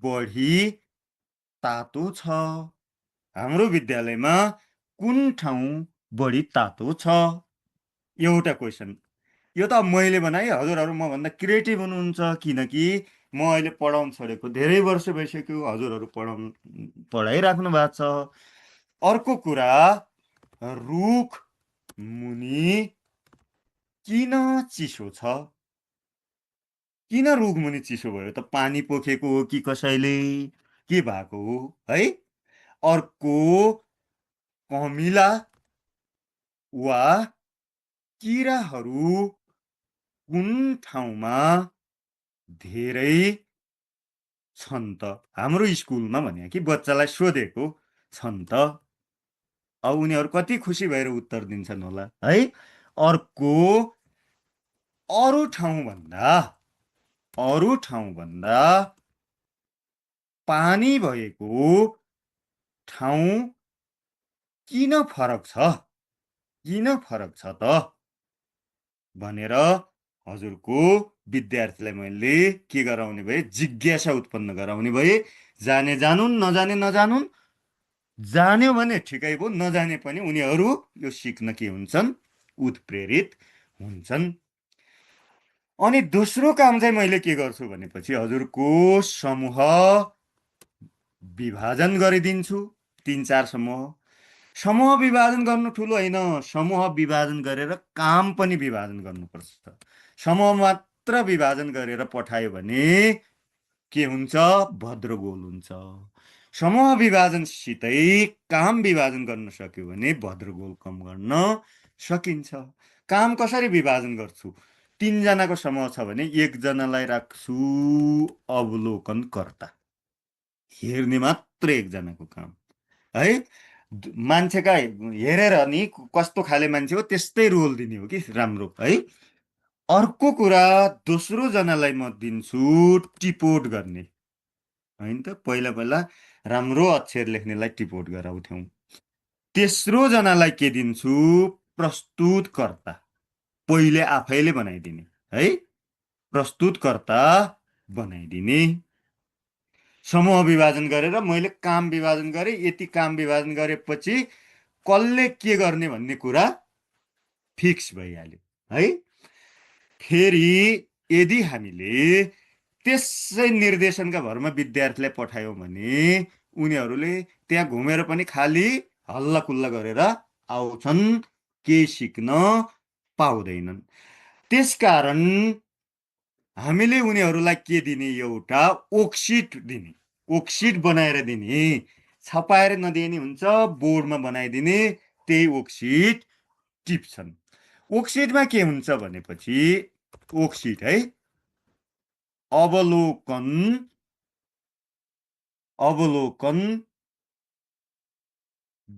बढी तातो छ, हाम्रो विद्यालयमा कुन ठाउँ बढी तातो छ। एउटा क्वेसन यो त मैले बनाएँ, हजुरहरू मभन्दा क्रिएटिभ हुनुहुन्छ, किनकि म अहिले पढाउन छोडेको धेरै वर्ष भइसक्यो, हजुरहरू पढाइराख्नु भएको छ। अर्को कुरा, रुख मुनि किन चिसो छ, किन रुख मुनि चिसो भयो त, पानी पोखेको हो कि कसैले, के भएको हो है। अर्को, कमिला वा किराहरू कुन ठाउँमा धेरै छन् त, हाम्रो स्कुलमा भने कि बच्चालाई सोधेको छन् त। अब उनीहरू कति खुसी भएर उत्तर दिन्छन् होला है। अर्को, अरू ठाउँभन्दा पानी भएको ठाउँ किन फरक छ त भनेर हजुरको विद्यार्थीलाई मैले के गराउने भए, जिज्ञासा उत्पन्न गराउने भए। जाने जानुन्, नजाने नजानुन्, जान्यो भने ठिकै भयो, नजाने पनि उनीहरू यो सिक्न के हुन्छन्, उत्प्रेरित हुन्छन्। अनि दोस्रो काम चाहिँ मैले के गर्छु भनेपछि हजुरको समूह विभाजन गरिदिन्छु, 3-4 समूह विभाजन गर्नु ठुलो होइन, समूह विभाजन गरेर काम पनि विभाजन गर्नुपर्छ। समूह मात्र विभाजन गरेर पठायो भने के हुन्छ, भद्रगोल हुन्छ। समूह विभाजनसितै काम विभाजन गर्न सक्यो भने भद्रगोल कम गर्न सकिन्छ। काम कसरी विभाजन गर्छु, 3 जनाको समूह छ भने 1 जनालाई राख्छु अवलोकनकर्ता, हेर्ने मात्र 1 जनाको काम है। मान्छेका हेरेर नि कस्तो खाले मान्छे हो त्यस्तै रोल दिने हो कि राम्रो है। अर्को कुरा, दोस्रो जनालाई म दिन्छु टिपोट गर्ने, होइन त, पहिला राम्रो अक्षर लेख्नेलाई टिपोट गराउँथ्यौँ। तेस्रो जनालाई के दिन्छु, प्रस्तुतकर्ता, पहिले आफैले बनाइदिने है, प्रस्तुतकर्ता बनाइदिने। समूह विभाजन गरेर मैले काम विभाजन गरेँ, यति काम विभाजन गरेपछि कसले के गर्ने भन्ने कुरा फिक्स भइहाल्यो है। फेरि यदि हामीले त्यसै निर्देशनका भरमा विद्यार्थीलाई पठायौँ भने उनीहरूले त्यहाँ घुमेर पनि खालि हल्लाकुल्ला गरेर आउँछन्, केही सिक्न पाउँदैनन्। त्यसकारण हामीले उनीहरूलाई के दिने, एउटा वर्कसिट दिने, वर्कसिट बनाएर दिने, छपाएर नदिने हुन्छ, बोर्डमा बनाइदिने, त्यही वर्कसिट टिप्छन्। वर्कसिटमा के हुन्छ भनेपछि, वर्कसिट है, अवलोकन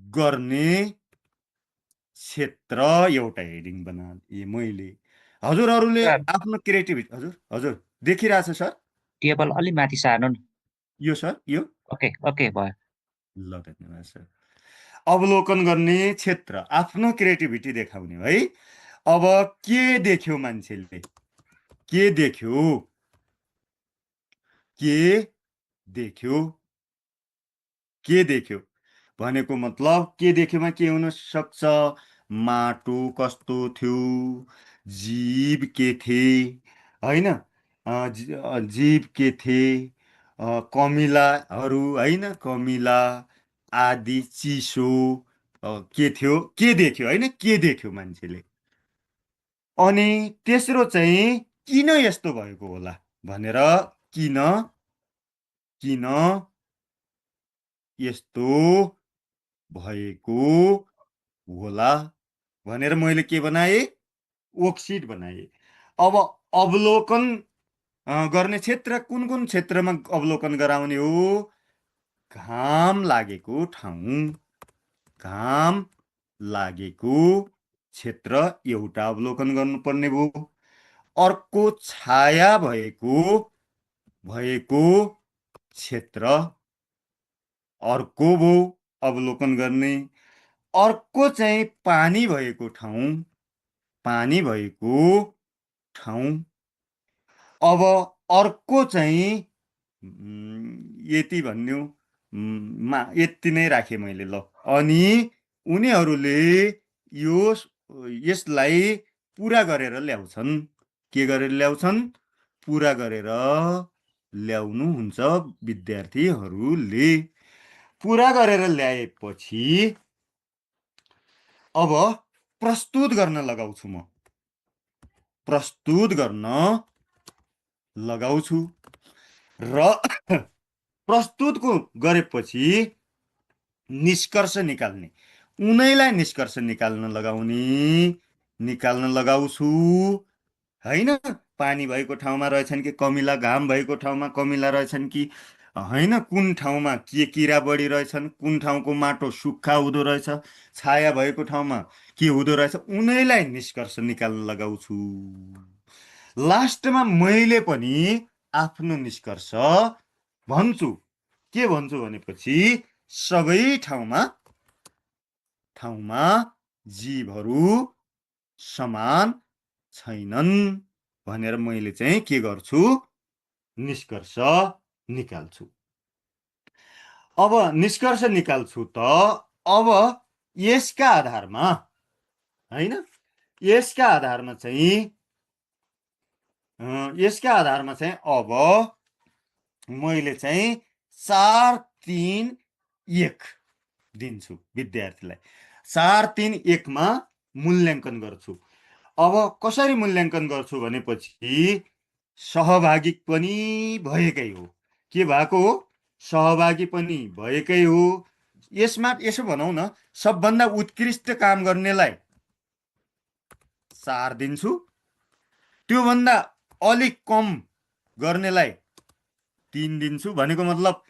गर्ने क्षेत्र एउटा हेडिङ बना मैले। हजुरहरूले आफ्नो क्रिएटिभिटी, हजुर देखिरहेछ सर, टेबल अलि माथि सार्नु न। यो सर, यो ओके भयो। ल, धन्यवाद सर। अवलोकन गर्ने क्षेत्र, आफ्नो क्रिएटिभिटी देखाउने है। अब के देख्यो मान्छेले, के देख्यो भनेको मतलब के देख्योमा के हुन सक्छ, माटो कस्तो थियो, जीव के थिए होइन, जीव के थिए, कमिलाहरू होइन, कमिला आदि, चिसो के थियो, के देख्यो होइन, के देख्यो मान्छेले। अनि तेस्रो चाहिँ किन यस्तो भएको होला भनेर, किन यस्तो भएको होला भनेर मैले के बनाएँ, वर्कसिट बनाएँ। अब अवलोकन गर्ने क्षेत्र कुन क्षेत्रमा अवलोकन गराउने हो, घाम लागेको क्षेत्र एउटा अवलोकन गर्नुपर्ने भयो। अर्को छाया भएको क्षेत्र अर्को भयो अवलोकन गर्ने। अर्को चाहिँ पानी भएको ठाउँ। अब अर्को चाहिँ यति भन्नु, यति नै राखेँ मैले ल। अनि उनीहरूले यसलाई पुरा गरेर ल्याउँछन्, के गरेर ल्याउँछन्, पुरा गरेर ल्याउनुहुन्छ विद्यार्थीहरूले। पुरा गरेर ल्याएपछि अब प्रस्तुत गर्न लगाउँछु, म प्रस्तुत गर्न लगाउँछु र प्रस्तुतको गरेपछि निष्कर्ष निकाल्ने, उनैलाई निष्कर्ष निकाल्न लगाउँछु होइन। पानी भएको ठाउँमा रहेछन् कि कमिला, घाम भएको ठाउँमा कमिला रहेछन् कि होइन, कुन ठाउँमा के किरा बढी रहेछन्, कुन ठाउँको माटो सुक्खा हुँदो रहेछ, छाया भएको ठाउँमा के हुँदो रहेछ, उनैलाई निष्कर्ष निकाल्न लगाउँछु। लास्टमा मैले पनि आफ्नो निष्कर्ष भन्छु। के भन्छु भनेपछि सबै ठाउँमा जीवहरू समान छैनन् भनेर मैले चाहिँ के गर्छु, निष्कर्ष निकाल्छु। अब निष्कर्ष निकाल्छु त अब यसका आधारमा हैन, यसका आधारमा चाहिँ अब मैले चाहिँ 4, 3, 1 दिन्छु विद्यार्थीलाई। 4, 3, 1 मा मूल्याङ्कन गर्छु। अब कसरी मूल्याङ्कन गर्छु भनेपछि सहभागी पनि भएकै हो। के भएको हो? सहभागी पनि भएकै हो। यसमा यसो भनौँ न, सबभन्दा उत्कृष्ट काम गर्नेलाई 4 दिन्छु, त्योभन्दा अलिक कम गर्नेलाई 3 दिन्छु। भनेको मतलब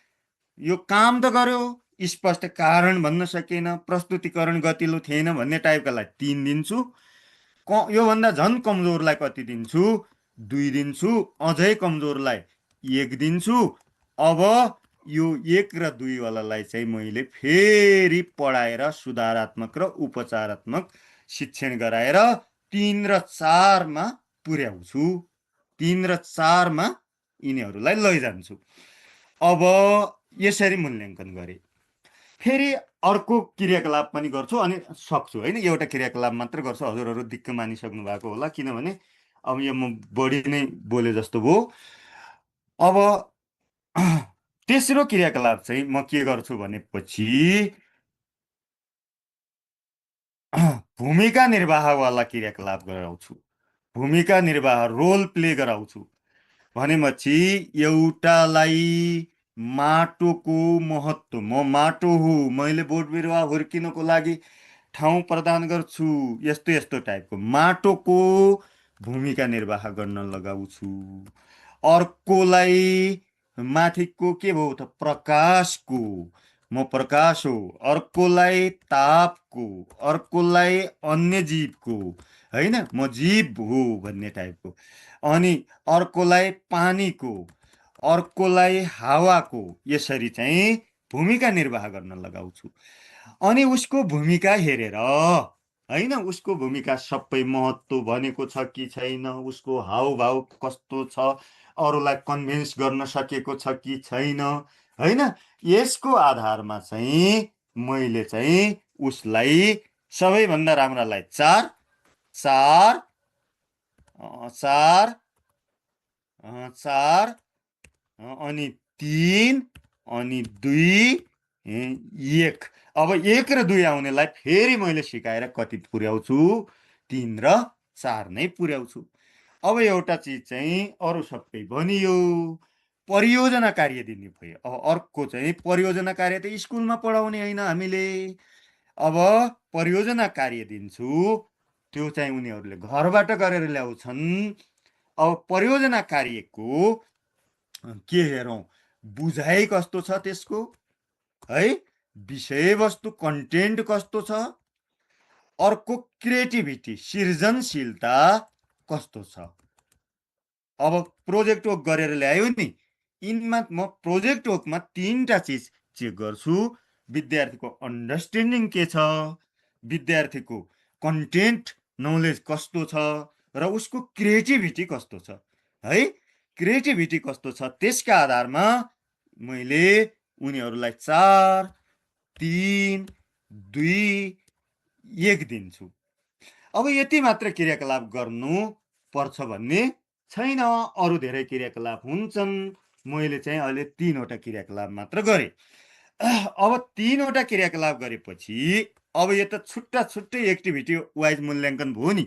यो काम त गर्यो, स्पष्ट कारण भन्न सकेन, प्रस्तुतिकरण गतिलो थिएन भन्ने टाइपकालाई 3 दिन्छु। योभन्दा झन् कमजोरलाई कति दिन्छु? 2 दिन्छु। अझै कमजोरलाई 1 दिन्छु। अब यो 1 र 2 वालालाई चाहिँ मैले फेरि पढाएर सुधारात्मक र उपचारात्मक शिक्षण गराएर 3 र 4 मा पुर्याउँछु। 3 र 4 मा यिनीहरूलाई लैजान्छु। अब यसरी मूल्याङ्कन गरे। फेरि अर्को क्रियाकलाप पनि गर्छु अनि सक्छु हैन। एउटा क्रियाकलाप मात्र गर्छु। हजुरहरू दिक्क मानिसक्नु भएको होला, किनभने अब यो म बढी नै बोले जस्तो भयो। अब तेस्रो क्रियाकलाप चाहिँ म के गर्छु भनेपछि भूमिका निर्वाहवाला क्रियाकलाप गराउँछु। भूमिका निर्वाह, रोल प्ले गराउँछु। भनेपछि एउटालाई माटोको महत्त्व, म माटो हो, मैले बोट बिरुवा हुर्किनको लागि ठाउँ प्रदान गर्छु, यस्तो यस्तो टाइपको माटोको भूमिका निर्वाह गर्न लगाउँछु। अर्कोलाई माथिको के भयो त? प्रकाशको, म प्रकाश हो। अर्कोलाई तापको, अर्कोलाई अन्य जीवको हैन, म जीव हो भन्ने टाइपको। अनि अर्कोलाई पानीको, अर्कोलाई हावाको। यसरी चाहिँ भूमिका निर्वाह गर्न लगाउँछु। अनि उसको भूमिका हेरेर हैन, उसको भूमिका सबै महत्त्व भनेको छ कि छैन, उसको हावभाव कस्तो छ, अरूलाई कन्भिन्स गर्न सकेको छ कि छैन हैन, यसको आधारमा चाहिँ मैले चाहिँ उसलाई सबैभन्दा राम्रालाई 4 अनि 3 अनि 2 1। अब 1 र 2 आउनेलाई फेरि मैले सिकाएर कति पुर्याउँछु? 3 र 4 नै पुर्याउँछु। अब एउटा चिज चाहिँ अरू सबै भनियो, परियोजना कार्य दिने भयो। अब अर्को चाहिँ परियोजना कार्य त स्कुलमा पढाउने होइन हामीले। अब परियोजना कार्य दिन्छु, त्यो चाहिँ उनीहरूले घरबाट गरेर ल्याउँछन्। अब परियोजना कार्यको के हेरौँ? बुझाइ कस्तो छ त्यसको है, विषयवस्तु कन्टेन्ट कस्तो छ, अर्को क्रिएटिभिटी सृजनशीलता कस्तो छ। अब प्रोजेक्ट वर्क गरेर ल्यायो नि, यिनमा म प्रोजेक्ट वर्कमा 3टा चिज चेक गर्छु। विद्यार्थीको अन्डरस्ट्यान्डिङ के छ, विद्यार्थीको कन्टेन्ट नलेज कस्तो छ, र उसको क्रिएटिभिटी कस्तो छ है, क्रिएटिभिटी कस्तो छ। त्यसका आधारमा मैले उनीहरूलाई 4, 3, 2, 1 दिन्छु। अब यति मात्र क्रियाकलाप गर्नु पर्छ भन्ने छैन, अरू धेरै क्रियाकलाप हुन्छन्। मैले चाहिँ अहिले 3वटा क्रियाकलाप मात्र गरेँ। अब 3वटा क्रियाकलाप गरेपछि अब यो त छुट्टा छुट्टै एक्टिभिटी वाइज मूल्याङ्कन भयो नि।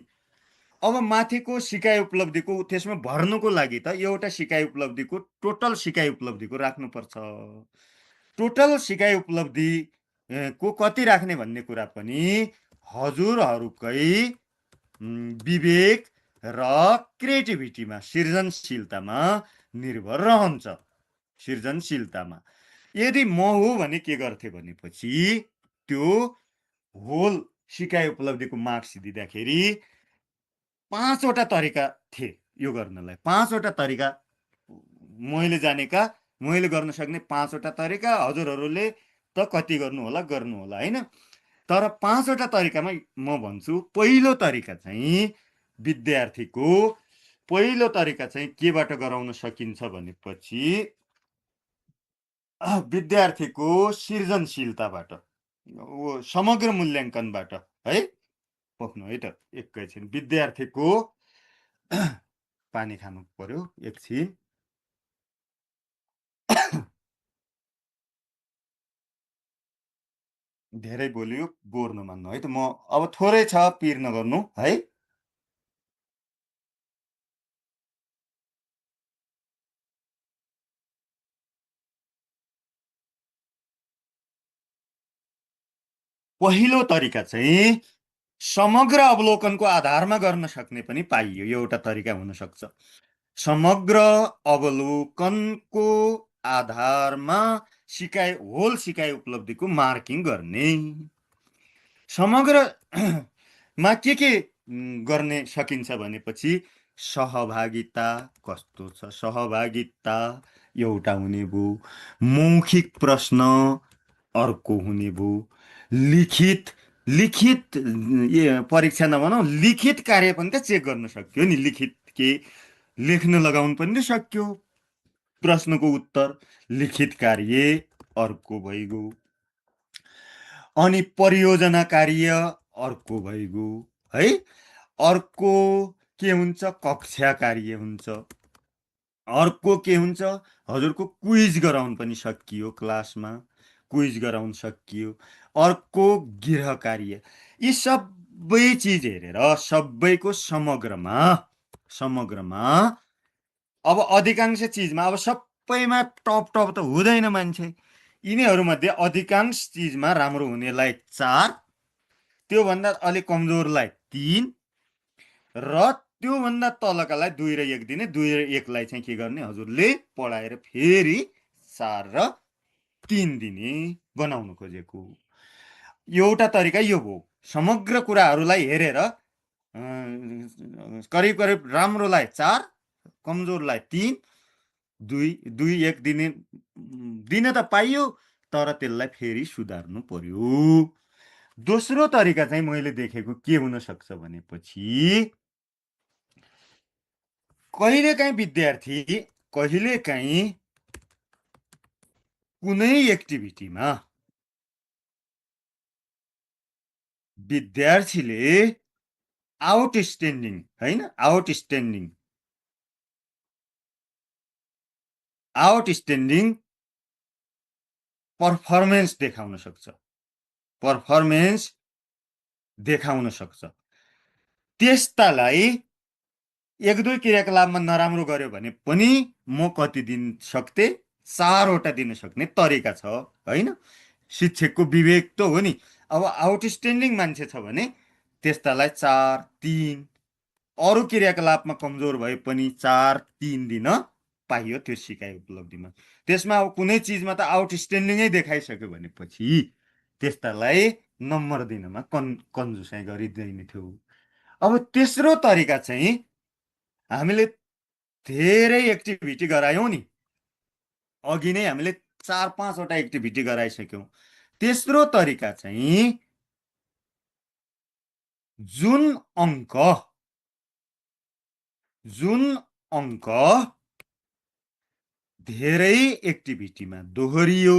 अब माथिको सिकाइ उपलब्धिको त्यसमा भर्नुको लागि त एउटा सिकाइ उपलब्धिको टोटल सिकाइ उपलब्धिको राख्नुपर्छ। टोटल सिकाइ उपलब्धि को कति राख्ने भन्ने कुरा पनि हजुरहरूकै विवेक र क्रिएटिभिटीमा, सृजनशीलतामा निर्भर रहन्छ। सृजनशीलतामा यदि म हो भने के गर्थे भनेपछि त्यो होल सिकाइ उपलब्धिको मार्क्स दिँदाखेरि 5वटा तरिका थिए यो गर्नलाई 5वटा तरिका मैले जानेका मैले गर्न सक्ने 5वटा तरिका हजुरहरूले त कति गर्नु होला हैन तर 5वटा तरिकामा म भन्छु पहिलो तरिका चाहिँ विद्यार्थीको पहिलो तरिका चाहिँ केबाट गराउन सकिन्छ भनेपछि विद्यार्थीको सृजनशीलताबाट समग्र मूल्याङ्कनबाट है पोख्नु है त एकैछिन विद्यार्थीको पानी खानु पर्यो एकछिन धेरै बोलियो बोर नमान्नु है त म अब थोरै छ पिर नगर्नु है पहिलो तरिका चाहिँ समग्र अवलोकनको आधारमा गर्न सक्ने पनि पाइयो एउटा तरिका हुन सक्छ समग्र अवलोकनको आधारमा होल सिकाइ उपलब्धिको मार्किङ गर्ने समग्र मा के गर्ने सकिन्छ भनेपछि सहभागिता कस्तो छ सहभागिता एउटा हुने भयो मौखिक प्रश्न अर्को हुने भयो लिखित परीक्षा नभनौँ लिखित कार्य पनि त चेक गर्न सक्यो नि लिखित के लेख्न लगाउन पनि त सक्यो प्रश्नको उत्तर लिखित कार्य अर्को भइगयो अनि परियोजना कार्य अर्को भइगयो है अर्को के हुन्छ कक्षा कार्य हुन्छ अर्को के हुन्छ हजुरको क्विज गराउन पनि सकियो क्लासमा क्विज गराउन सकियो अर्को गृह कार्य यी सबै चिज हेरेर सबैको समग्रमा अब अधिकांश चिजमा अब सबैमा टप त हुँदैन मान्छे यिनीहरूमध्ये अधिकांश चिजमा राम्रो हुनेलाई 4 त्योभन्दा अलिक कमजोरलाई 3 र त्योभन्दा तलकालाई 2 र 1 दिने 2 र 1 लाई चाहिँ के गर्ने हजुरले पढाएर फेरि 4 र 3 दिने बनाउन खोजेको एउटा तरिका यो हो समग्र कुराहरूलाई हेरेर करिब राम्रोलाई 4 कमजोरलाई 3 2 1 दिन त पाइयो तर त्यसलाई फेरि सुधार्नु पर्यो दोस्रो तरिका चाहिँ मैले देखेको के हुन सक्छ भनेपछि कहिलेकाहीँ विद्यार्थी कहिलेकाहीँ कुनै एक्टिभिटीमा विद्यार्थीले आउटस्ट्यान्डिङ हैन आउटस्ट्यान्डिङ पर्फर्मेन्स देखाउन सक्छ त्यस्तालाई 1-2 क्रियाकलापमा नराम्रो गर्यो भने पनि म कति दिन सक्थे 4वटा दिन सक्ने तरिका छ हैन शिक्षकको विवेक त हो नि अब आउटस्ट्यान्डिङ मान्छे छ भने त्यस्तालाई 4 3 अरु क्रियाकलापमा कमजोर भए पनि 4 3 दिन पाइयो त्यो सिकाइ उपलब्धिमा त्यसमा अब कुनै चिजमा त आउटस्ट्यान्डिङै देखाइसक्यो भनेपछि त्यस्तालाई नम्बर दिनमा कन्जुसाइ गरिँदैन थियो अब तेस्रो तरिका चाहिँ हामीले धेरै एक्टिभिटी गरायौं नि अघि नै हामीले 4-5 वटा एक्टिभिटी गराइसक्यौं तेस्रो तरिका चाहिँ जुन अङ्क धेरै एक्टिभिटीमा दोहोरियो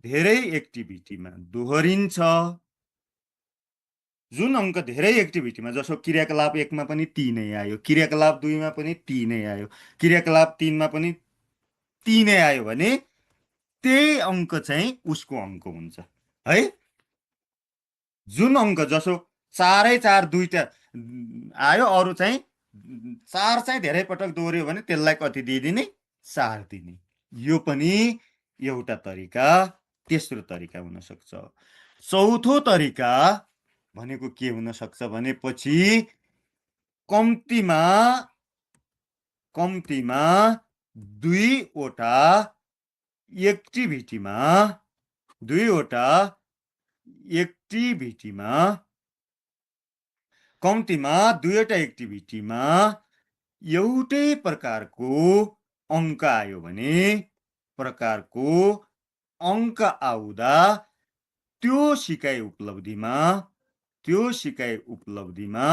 धेरै एक्टिभिटीमा दोहोरिन्छ जुन अङ्क धेरै एक्टिभिटीमा जसो क्रियाकलाप 1 मा पनि 3 नै आयो क्रियाकलाप 2 मा पनि 3 नै आयो क्रियाकलाप 3 मा पनि 3 नै आयो भने त्यही अङ्क चाहिँ उसको अङ्क हुन्छ है जुन अङ्क जसो 4 दुईटा आयो अरु चाहिँ 4 चाहिँ धेरै पटक दोहोरियो भने त्यसलाई कति दिइदिने 4 दिने यो पनि एउटा तरिका तेस्रो तरिका हुन सक्छ चौथो तरिका भनेको के हुन सक्छ भनेपछि कम्तीमा 2 वटा एक्टिभिटीमा कम्तीमा दुईवटा एक्टिभिटीमा एउटै प्रकारको अङ्क आयो भने आउँदा त्यो सिकाइ उपलब्धिमा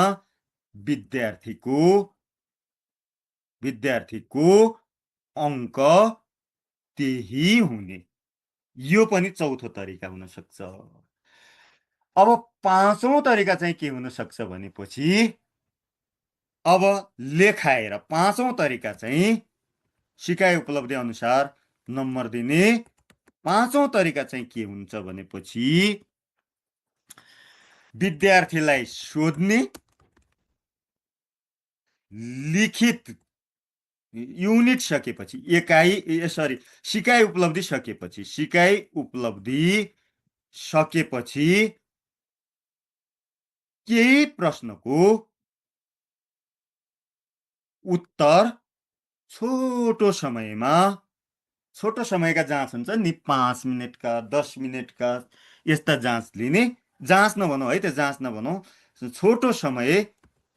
विद्यार्थीको अङ्क त्यही हुने। यो पनि चौथो तरिका हुन सक्छ। अब पाँचौं तरिका चाहिँ के हुन सक्छ भनेपछि अब लेखाएर पाँचौं तरिका चाहिँ सिकाइ उपलब्धि अनुसार नम्बर दिने। पाँचौं तरिका चाहिँ के हुन्छ भनेपछि विद्यार्थीलाई सोध्ने, लिखित युनिट सकेपछि सिकाइ उपलब्धि सकेपछि केही प्रश्नको उत्तर छोटो समयका जाँच हुन्छ नि, 5 मिनटका 10 मिनटका यस्ता जाँच नभनौँ है, त्यो जाँच नभनौँ, छोटो समय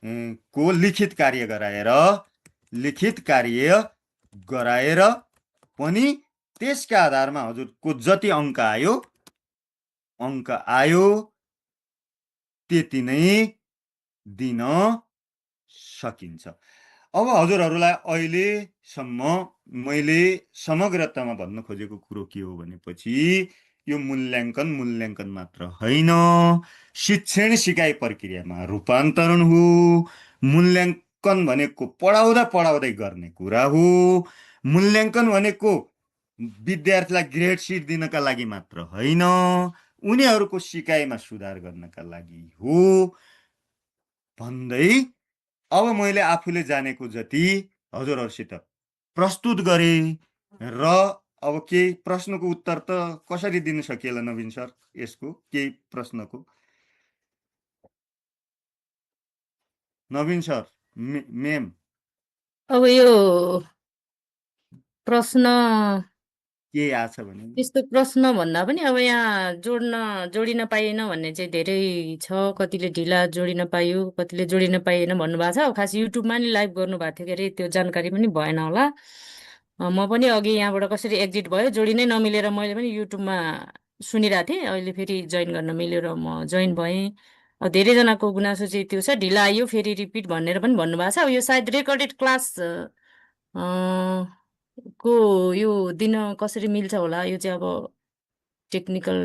को लिखित कार्य गराएर पनि त्यसका आधारमा हजुरको जति अङ्क आयो त्यति नै दिन सकिन्छ। अब हजुरहरूलाई अहिलेसम्म मैले समग्रतामा भन्न खोजेको कुरो के हो भनेपछि यो मूल्याङ्कन मात्र होइन, शिक्षण सिकाइ प्रक्रियामा रूपान्तरण हो। मूल्याङ्कन भनेको पढाउँदै गर्ने कुरा हो। मूल्याङ्कन भनेको विद्यार्थीलाई ग्रेड सिट दिनका लागि मात्र होइन, उनीहरूको सिकाइमा सुधार गर्नका लागि हो भन्दै अब मैले आफूले जानेको जति हजुरहरूसित प्रस्तुत गरे र अब केही प्रश्नको उत्तर त कसरी दिन सकिएला नवीन सर? यसको केही प्रश्नको नवीन सर, मेम, अब यो प्रश्न के आछ भने त्यस्तो प्रश्न भन्दा पनि अब यहाँ जोडिन पाइएन भन्ने चाहिँ धेरै छ। कतिले ढिला जोडिन पाइयो, कतिले जोडिन पाइएन भन्नुभएको छ। अब खास युट्युबमा नि लाइभ गर्नुभएको थियो के अरे, त्यो जानकारी पनि भएन होला। म पनि अघि यहाँबाट कसरी एक्जिट भयो, जोडिनै नमिलेर मैले पनि युट्युबमा सुनिरहेको थिएँ। अहिले फेरि जोइन गर्न मिलेर म जोइन भएँ। अब धेरैजनाको गुनासो चाहिँ त्यो छ, ढिला आयो फेरि रिपिट भनेर पनि भन्नुभएको छ। अब यो सायद रेकर्डेड क्लास को यो दिन कसरी मिल्छ होला, यो चाहिँ अब टेक्निकल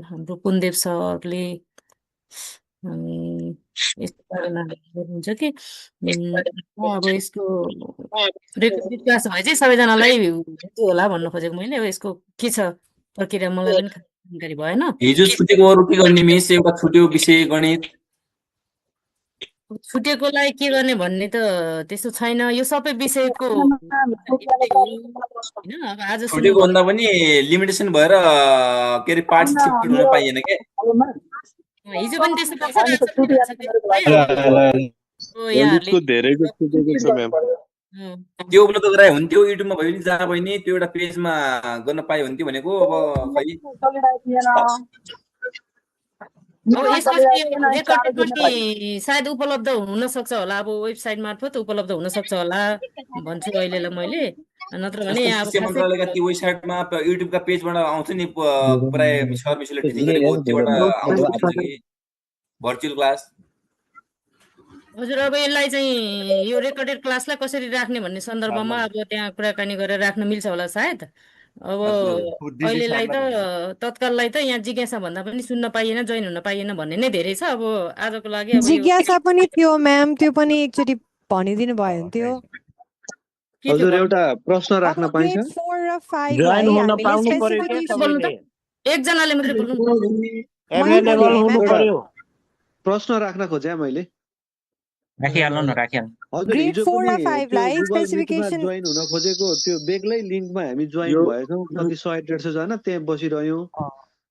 हाम्रो कुलदेव सरले यस्तो पारामा गर्नुहुन्छ कि अब यसको रेकर्डेड क्लास भए चाहिँ सबैजनालाई हुन्छ होला भन्न खोजेको मैले। अब यसको के छ प्रक्रिया मलाई पनि खास जानकारी भएन। हिजो छुटेको अरू के गर्ने मिस? एउटा छुट्यो विषय गणित, छुटेकोलाई के गर्ने भन्ने त त्यस्तो छैन। यो सबै विषयको होइन, अब आज छुटेको भन्दा पनि लिमिटेसन भएर के अरे पार्टिसिपेट हुन पाइएन के? हिजो पनि त्यस्तो भएको त्यो उपलब्ध गराए हुन्थ्यो युट्युबमा भयो नि, जहाँ भयो नि त्यो एउटा पेजमा गर्न पाए हुन्थ्यो भनेको। अब खै अब यसपछि रेकर्डेड पनि सायद उपलब्ध हुन सक्छ होला, अब वेबसाइट मार्फत उपलब्ध हुन सक्छ होला भन्छु अहिलेलाई मैले। नत्र भने यहाँ अब शिक्षा मन्त्रालयका त्यो वेबसाइटमा युट्युबका पेजबाट आउँछ नि, प्राय सर मिसले टिचिङ गरेको त्योबाट आउँछ कि भर्चुअल क्लास। हजुर, अब यसलाई चाहिँ यो रेकर्डेड क्लासलाई कसरी राख्ने भन्ने सन्दर्भमा अब त्यहाँ कुराकानी गरेर राख्न मिल्छ होला सायद। अब अहिलेलाई त तत्काललाई त यहाँ जिज्ञासा भन्दा पनि सुन्न पाइएन, जोइन हुन पाइएन भन्ने नै धेरै छ। अब आजको लागि अब जिज्ञासा पनि थियो म्याम, त्यो पनि एकचोटि भनिदिनु भयो हुन्थ्यो। हजुर, एउटा प्रश्न राख्न पाइन्छ? ग्रेड 4 र 5 लाई हामीले स्पेसिफिकेसन एकजनाले मात्रै बोल्नु प्रश्न राख्न खोजे मैले। राखिहाल्नु न, राखिहाल्नु। हजुर, ग्रेड हिजो 4 र पनि 5 लाई त्यो गुगल स्पेसिफिकेसन जोइन हुन खोजेको त्यो बेग्लै लिंकमा हामी जोइन भएछौँ। कति 100-150 जना त्यहाँ बसिरह्यौँ।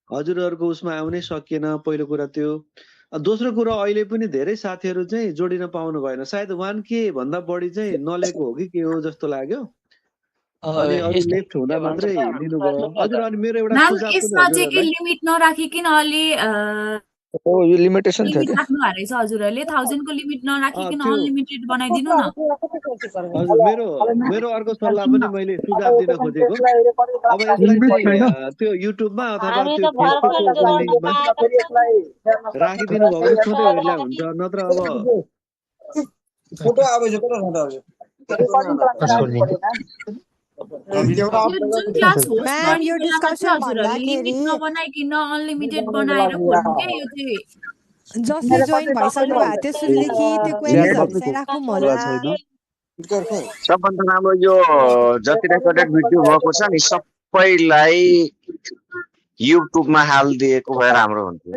हजुरहरूको उसमा आउनै सकिएन, पहिलो कुरा त्यो। दोस्रो कुरा, अहिले पनि धेरै साथीहरू चाहिँ जोडिन पाउनु भएन। सायद 1K भन्दा बढी चाहिँ नलेको हो कि के हो जस्तो लाग्यो। अनि अरु लेफ्ट हुँदा मात्रै लिनुभयो। हजुर, अनि मेरो एउटा सुझाव यसमा चाहिँ के लिमिट नराखिकिन अलि यो लिमिटेसन छ लिमिट कि राख्नु भएको रहेछ हजुरहरूले 1000 को लिमिट नराखिकन त्यो अनलिमिटेड बनाइदिनु न। हजुर मेरो अर्को सल्लाह पनि मैले सुझाव दिन खोजेको अब यसलाई चाहिँ त्यो युट्युबमा अथवा त्यो फेसबुकको लिङ्कमा राखिदिनु भयो भने छुट्टै हेर्ला हुन्छ नत्र अब फोटो आवेछ फोटो छ जुन क्लास होस्ट म्याम गर्ने यो बेलामा चाहिँ डिस्कसन हजुरहरूले भन्दाखेरि लिमिट नबनाइकन अनलिमिटेड बनाएर खोल्नु क्या यो चाहिँ। जसले जोइन भइसक्नु भएको थियो सुरुदेखि त्यो क्वेरीहरू चाहिँ राखौँ होला। सबभन्दा राम्रो यो जति रेकर्डेड भिडियो भएको छ नि सबैलाई युट्युबमा हालिदिएको भए राम्रो हुन्थ्यो।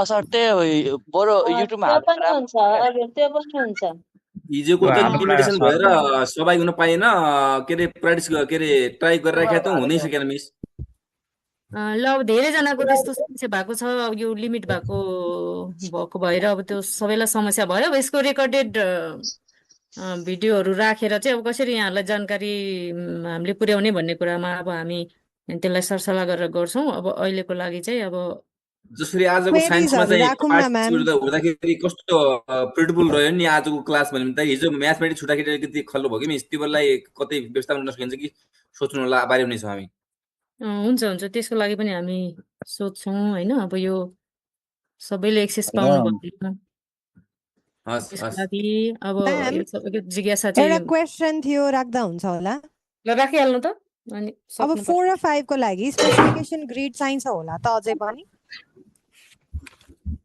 सर त्यो बरु युट्युबमा हिजोको त लिमिटेसन भएर सहभागी हुन पाएन के अरे प्र्याक्टिस के अरे ट्राई गरिराखेको त हुनै सकेन मिस। ल अब धेरैजनाको त्यस्तो समस्या भएको छ अब यो लिमिट भएको भएर अब त्यो सबैलाई समस्या भयो। अब यसको रेकर्डेड भिडियोहरू राखेर चाहिँ अब कसरी यहाँहरूलाई जानकारी हामीले पुर्याउने भन्ने कुरामा अब हामी त्यसलाई सरसल्लाह गरेर गर्छौँ। अब अहिलेको लागि चाहिँ अब जसरी आजको साइन्समा क्वेरीजहरू चाहिँ राखौँ न म्याम। पार्टिसिपेट हुँदाखेरि कस्तो प्रिडिक्टेबल रह्यो नि आजको क्लास भन्यो भने त हिजो म्याथमेटिक्स छुट्दाखेरि अलिकति खल्लो भयो कि मिस त्यो बेलालाई कतै व्यवस्थापन गर्न सकिन्छ कि सोच्नु होला बारे हुनेछौँ हामी। हुन्छ हुन्छ त्यसको लागि पनि हामी सोध्छौँ होइन। अब यो सबैले एक्सेस पाउनु भन्दैन हस् त्यसको हस् लागि अब म्याम, यो सबैको जिज्ञासा एउटा चाहिँ क्वेसन थियो राख्दा हुन्छ होला। ल राखिहाल्नु त अनि अब सक्नुपर्छ। 4 र 5 को लागि स्पेसिफिकेसन ग्रिड चाहिन्छ होला त अझै पनि।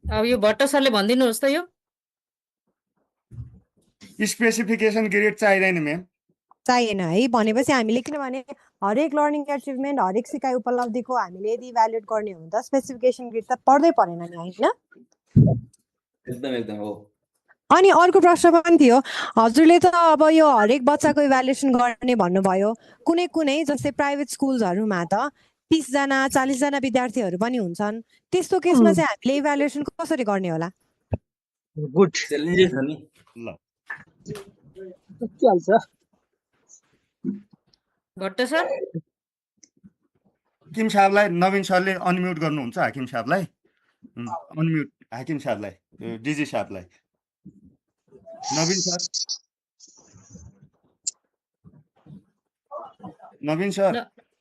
अब यो भट्ट सरले भनिदिनुहोस् त यो स्पेसिफिकेसन ग्रेड चाहिँदैन म्याम। चाहिएन है भनेपछि हामीले किनभने हरेक लर्निङ एचिभमेन्ट हरेक सिकाइ उपलब्धिको हामीले यदि इभ्यालुएट गर्ने हो भने त स्पेसिफिकेसन ग्रिड त पर्दै परेन नि होइन। एकदम एकदम हो। अनि अर्को प्रश्न पनि थियो हजुरले त अब यो हरेक बच्चाको इभ्यालुएसन गर्ने भन्नुभयो कुनै कुनै जस्तै प्राइभेट स्कुल्सहरूमा त 30 जना 40 जना विद्यार्थीहरू पनि हुन्छन् त्यस्तो केसमा चाहिँ हामीले इभ्यालुएसन कसरी गर्ने होला। गुड च्यालेन्जेस छ नि। ल भट्ट सर हाकिम साहबलाई नवीन सरले अनम्युट गर्नुहुन्छ हाकिम साहबलाई अनम्युट हाकिम साहबलाई डिजी साहबलाई नवीन सर नवीन सर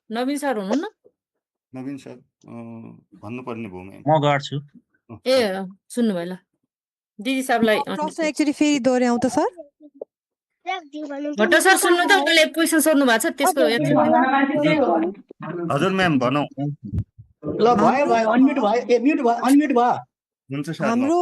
नवीन सर हुनुहुन्न नवीन सर भन्नुपर्ने भयो म्याम। म गर्छु। ए सुन्नुभयो ल दिदी साहबलाई प्रश्न एकचोटि फेरि दोहोऱ्याउँ त सर। भट्ट सर सुन्नु त उहाँले क्वेसन सोध्नु भएको छ त्यसको हजुर म्याम भनौँ। ल भयो भयो अनम्युट भयो ए म्युट भयो अनम्युट भयो। हुन्छ सर। हाम्रो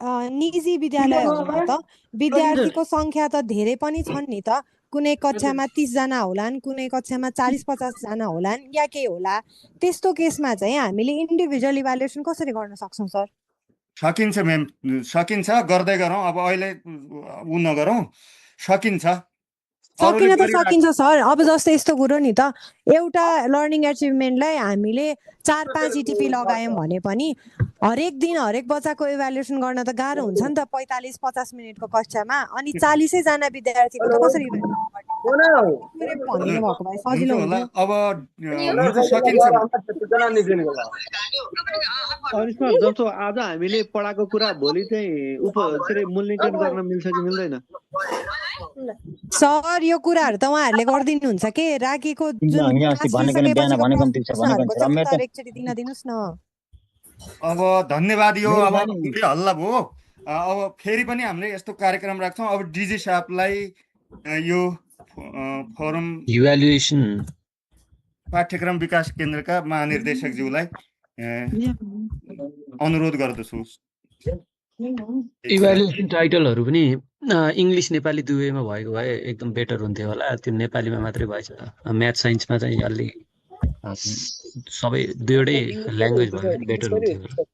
निजी विद्यालयहरूमा त विद्यार्थीको संख्या त धेरै पनि छन् नि त कुनै कक्षामा 30 जना होलान् कुनै कक्षामा 40-50 जना होलान् या के होला त्यस्तो केसमा चाहिँ हामीले इन्डिभिजुअल इभ्यालुएसन कसरी गर्न सक्छौँ सर। सकिन्छ म्याम सकिन्छ गर्दै गरौँ अब अहिले उ नगरौँ सकिन्छ। सकिन त सकिन्छ सर। अब जस्तै यस्तो कुरो नि त एउटा लर्निङ एचिभमेन्टलाई हामीले 4-5 इटिपी लगायौँ भने पनि हरेक दिन हरेक बच्चाको इभ्यालुएसन गर्न त गाह्रो हुन्छ नि त 45-50 मिनटको कक्षामा अनि 40 जना विद्यार्थीको त कसरी भनिदिनु भएको भए सजिलो हुन्थ्यो। अब सकिन्छ। अनि सर जस्तो आज हामीले पढाएको कुरा भोलि चाहिँ मूल्याङ्कन गर्न मिल्छ कि मिल्दैन सर यो कुराहरू त उहाँहरूले गरिदिनुहुन्छ के राखेको जुन एकचोटि दिन दिनुहोस् न। अब धन्यवाद। यो अब हल्ला भयो अब फेरि पनि हामीले यस्तो कार्यक्रम राख्छौँ। अब डिजी साहबलाई यो फोरम इभ्यालुएसन पाठ्यक्रम विकास केन्द्रका महानिर्देशकज्यूलाई अनुरोध गर्दछु। इभ्यालुएसन टाइटलहरू पनि इङ्ग्लिस नेपाली दुवैमा भएको भए एकदम बेटर हुन्थ्यो होला। त्यो नेपालीमा मात्रै भएछ। म्याथ साइन्समा चाहिँ अलि सबै दुईवटै ल्याङ्ग्वेज भयो भने बेटर हुन्थ्यो।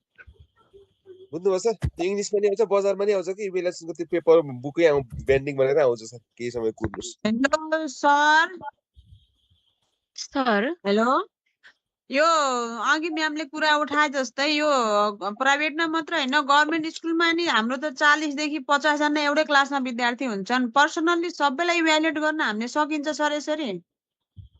बुझ्नुभयो सर इङ्ग्लिस पनि आउँछ बजारमा नि आउँछ कि इभ्यालुएसनको त्यो पेपर बुकै बेन्डिङ भनेर आउँछ सर केही समय कुर्नुहोस्। हेलो सर सर हेलो यो अघि म्यामले कुरा उठाए जस्तै यो प्राइभेटमा मात्र होइन गभर्मेन्ट स्कुलमा नि हाम्रो त 40 देखि 50 जना एउटै क्लासमा विद्यार्थी हुन्छन्। पर्सनल्ली सबैलाई इभ्यालुएट गर्न हामीले सकिन्छ सर यसरी।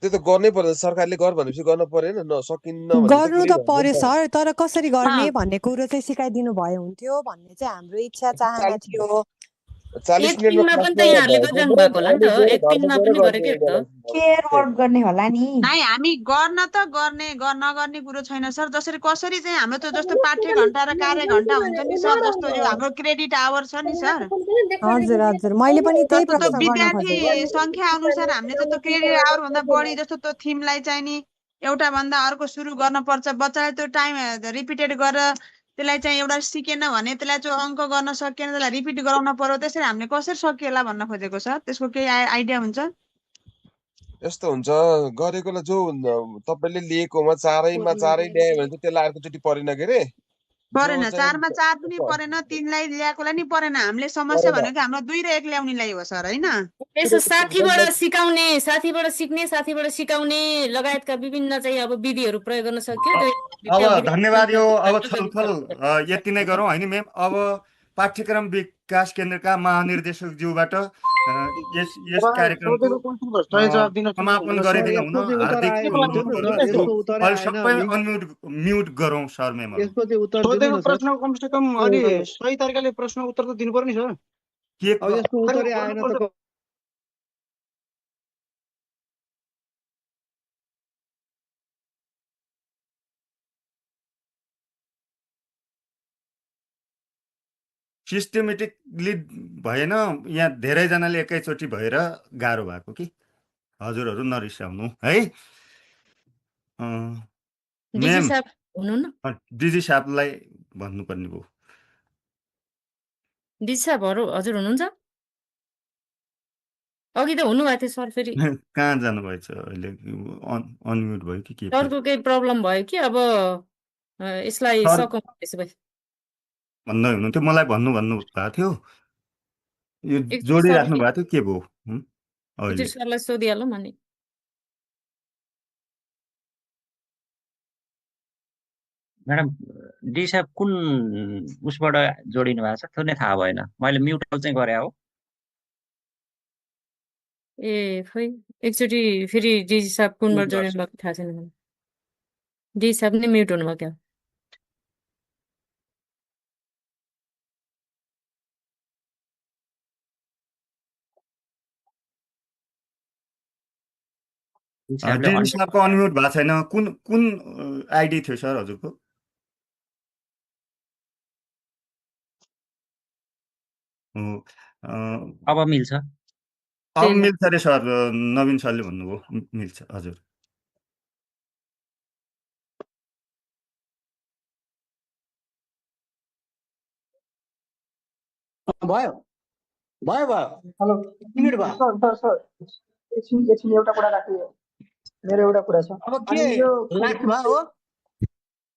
त्यो त गर्नै पर्दैन सरकारले गर भनेपछि गर्न परेन न सकिन्न भने गर्नु कुरै त भएन पर्यो नि त सर, तर कसरी गर्ने भन्ने कुरो चाहिँ सिकाइदिनु भयो हुन्थ्यो भन्ने चाहिँ हाम्रो इच्छा चाहना थियो। 40 एक मिनेटमा दिनमा पनि त क्लासमा यहाँहरूले भएको गरिराख्नु भएको होला नि त, अहिले एक गएर दिनमा घरमा पनि गएर गरेकै हो त। केयर वर्क गर्ने होला नि। नाइ हामी गर्न त गर्ने नगर्ने कुरो छैन सर। जसरी कसरी चाहिँ हाम्रो त जस्तो पाठ्य घण्टा र कार्य घण्टा हुन्छ नि सर, जस्तो यो हाम्रो क्रेडिट आवर छ नि सर, हजुर हजुर, मैले पनि त्यही जस्तो त्यो प्रश्न गर्न विद्यार्थी खोजेको। संख्या अनुसार हामीले त त्यो क्रेडिट आवर भन्दा बढी जस्तो त्यो थिमलाई चाहिँ नि एउटा भन्दा अर्को सुरु गर्न पर्छ। बच्चाले त्यो टाइम रिपिटेड गरेर त्यसलाई चाहिँ एउटा सिकेन भने त्यसलाई चाहिँ अङ्क गर्न सकेन, त्यसलाई रिपिट गराउन पर्यो। त्यसरी हामीले कसरी सकिएला भन्न खोजेको सर, त्यसको केही आइडिया हुन्छ? यस्तो हुन्छ गरेकोलाई जो तपाईँले लिएकोमा चारैमा चारै ल्यायो भने चाहिँ त्यसलाई अर्कोचोटि परेन के रे परेन, 4 मा 4 पनि परेन, 3 लाई ल्याएकोलाई नि परेन। हामीले समस्या भनेको हाम्रो 2 र 1 ल्याउनेलाई हो सर, हैन? यसो साथीबाट सिकाउने, साथीबाट सिक्ने, साथीबाट सिकाउने लगायतका विभिन्न चाहिँ अब विधिहरू प्रयोग गर्न सक्यो। अब धन्यवाद। यो अब छलफल यति नै गरौँ होइन म्याम। अब पाठ्यक्रम विकास केन्द्रका महानिर्देशकज्यूबाट यस कार्यक्रमको समापन गरिदिनु हुन हार्दिक सबै म्युट गरौँ सर म्याम। सोधेको प्रश्नको कमसे कम अलि सही तरिकाले प्रश्न उत्तर त दिनु पर्यो नि सर। के यसको उत्तरै आएन त सिस्टेमेटिकली भएन, यहाँ धेरैजनाले एकैचोटि भएर गाह्रो भएको कि। हजुरहरू नरिसाउनु है। म्याम डिजी साहबलाई भन्नुपर्ने भयो। डिजी साहबहरू हजुर हुनुहुन्छ? अघि त हुनुभएको थियो सर, फेरि कहाँ जानुभएछ अहिले? अनम्युट भयो कि के? सरको केही प्रब्लम भयो कि अब यसलाई सकौँ त्यसो भए भन्दै हुनुहुन्थ्यो, मलाई भन्नु भएको थियो। यो जोडिराख्नु भएको थियो, के भयो अहिले? सरलाई सोधिहालौँ अनि। म्याडम डी साहब कुन उसबाट जोडिनु भएको छ त्यो नै थाहा भएन। मैले म्युट चाहिँ गरे हो। ए खोइ एकचोटि फेरि डिजी साहब कुनबाट जोडिनु भएको थाहा छैन मलाई। डिजी साहब नै म्युट हुनुभयो क्या? डिजी साहबको अनम्युट भएको छैन। कुन आइडी थियो सर हजुरको? अब मिल्छ? अब मिल्छ अरे सर, नवीन सरले भन्नुभयो मिल्छ। हजुर भयो भयो भयो। हेलो मिनिट भयो सर एकछिन एउटा कुरा राख्नु, मेरो एउटा कुरा छ। अब के लास्ट भयो हो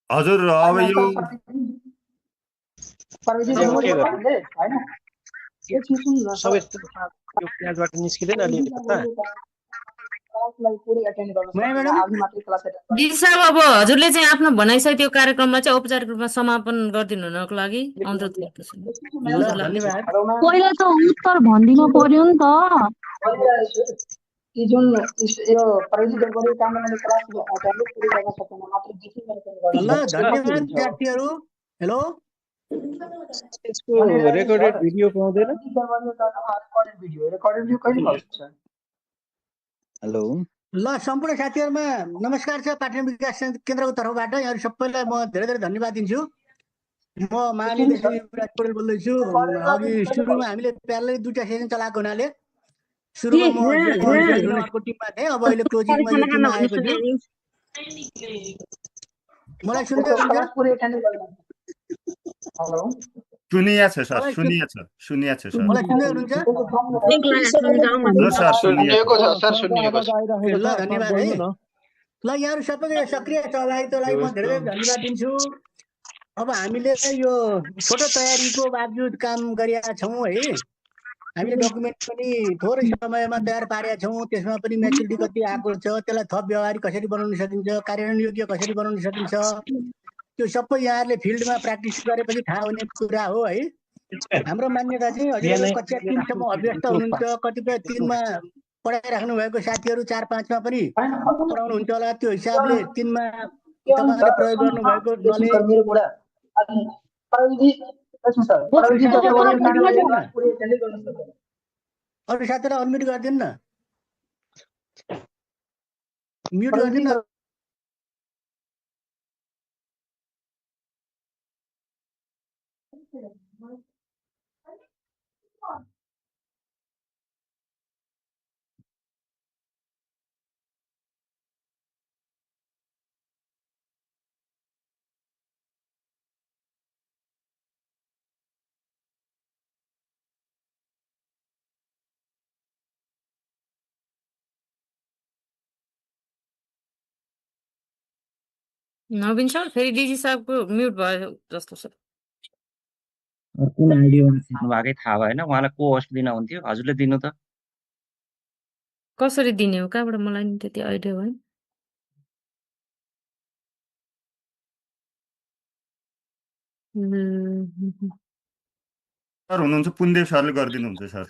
हजुर? अब यो प्याजबाट निस्किँदैन अलि डिजी साहब अब हजुरले चाहिँ आफ्नो भनाइसक्यो त्यो कार्यक्रममा चाहिँ औपचारिक रूपमा समापन गरिदिनु हुनको लागि अनुरोध गर्दछु। पहिला त उत्तर भनिदिनु पर्यो नि त। जुन यो प्रेसिडेन्टले काम गर्ने क्लास अटेन्ड पुरै गर्न सकेन मात्र जिटी गर्न। ल धन्यवाद साथीहरु। हेलो यसको रेकर्डेड भिडियो पाउँदैन? रेकर्डेड भिडियो कहिले पाउँछ? हेलो ल सम्पूर्ण साथीहरुमा नमस्कार छ। पाठ्यक्रम विकास केन्द्रको तर्फबाट यहाँहरु सबैलाई म धेरै धेरै धन्यवाद दिन्छु। म महानिर्देशक युवराज पौडेल बोल्दैछु। अघि सुरुमा हामीले प्यारलै दुईटा सेसन चलाएको हुनाले सुरुमा म अर्को टिममा थिएँ, अब अहिले क्लोजिङमा यो टिममा आएको छु। मलाई सुन्दै हुनुहुन्छ? हेलो सुनिया छ सर, सुनिया छ सर। मलाई सुन्दै हुनुहुन्छ? ल सर सुनिएको छ सर, सुनिएको छ। ल धन्यवाद है। ल यहाँहरु सबैको सक्रिय सहभागितालाई म धेरै धेरै धन्यवाद दिन्छु। अब हामीले यो छोटो तयारीको बावजुद काम गरिरहेका छौँ है। हामीले डकुमेन्ट पनि थोरै समयमा तयार पारेका छौँ। त्यसमा पनि म्याचुरिटी कति आएको छ, त्यसलाई थप व्यवहारिक कसरी बनाउन सकिन्छ, कार्यान्वयन योग्य कसरी बनाउन सकिन्छ, त्यो सबै यहाँहरूले फिल्डमा प्र्याक्टिस गरेपछि थाहा हुने कुरा हो है। हाम्रो मान्यता चाहिँ हजुरहरू कक्षा 3 सम्म अभ्यस्त हुनुहुन्छ, कतिपय 3 मा पढाइराख्नु भएको साथीहरू 4-5 मा पनि पढाउनुहुन्छ होला। त्यो हिसाबले 3 मा तपाईहरुले प्रयोग गर्नुभएको नलेज अरू साथीलाई अनम्युट गरिदिनु न, म्युट गरिदिनु न। नवीन सर फेरि डिजी साहबको म्युट भयो जस्तो छ। कुन आइडियामा सिक्नु भएकै थाहा भएन, उहाँलाई को होस्ट दिन हुन्थ्यो, हजुरले दिनु त। कसरी दिने हो, कहाँबाट, मलाई नि त्यति आइडिया भएन। सर हुनुहुन्छ पुनदेव सरले गरिदिनुहुन्छ सर।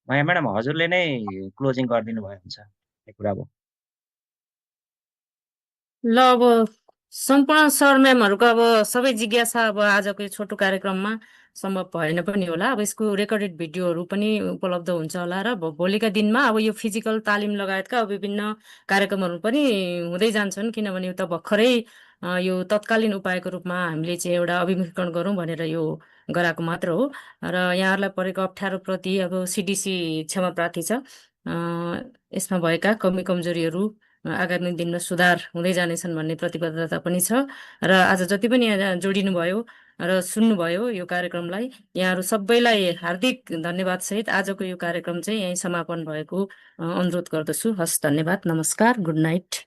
माया म्याडम हजुरले नै क्लोजिङ गरिदिनु भयो हुन्छ यो कुरा अब। ल अब सम्पूर्ण सर म्यामहरूको अब सबै जिज्ञासा अब आजको यो छोटो कार्यक्रममा सम्भव भएन पनि होला। अब यसको रेकर्डेड भिडियोहरू पनि उपलब्ध हुन्छ होला र भोलिका दिनमा अब यो फिजिकल तालिम लगायतका अब विभिन्न कार्यक्रमहरू पनि हुँदै जान्छन्, किनभने यो त भर्खरै यो तत्कालीन उपायको रूपमा हामीले चाहिँ एउटा अभिमुखीकरण गरौँ भनेर यो गराएको मात्र हो र यहाँहरूलाई परेको अप्ठ्यारोप्रति अब सिडिसी क्षमा प्रार्थी छ। यसमा भएका कमी कमजोरीहरू आगामी दिनमा सुधार हुँदै जानेछन् भन्ने प्रतिबद्धता पनि छ र आज जति पनि यहाँ जोडिनु भयो र सुन्नुभयो यो कार्यक्रमलाई, यहाँहरू सबैलाई हार्दिक धन्यवाद सहित आजको यो कार्यक्रम चाहिँ यहीँ समापन भएको अनुरोध गर्दछु। हस्, धन्यवाद, नमस्कार, गुड नाइट।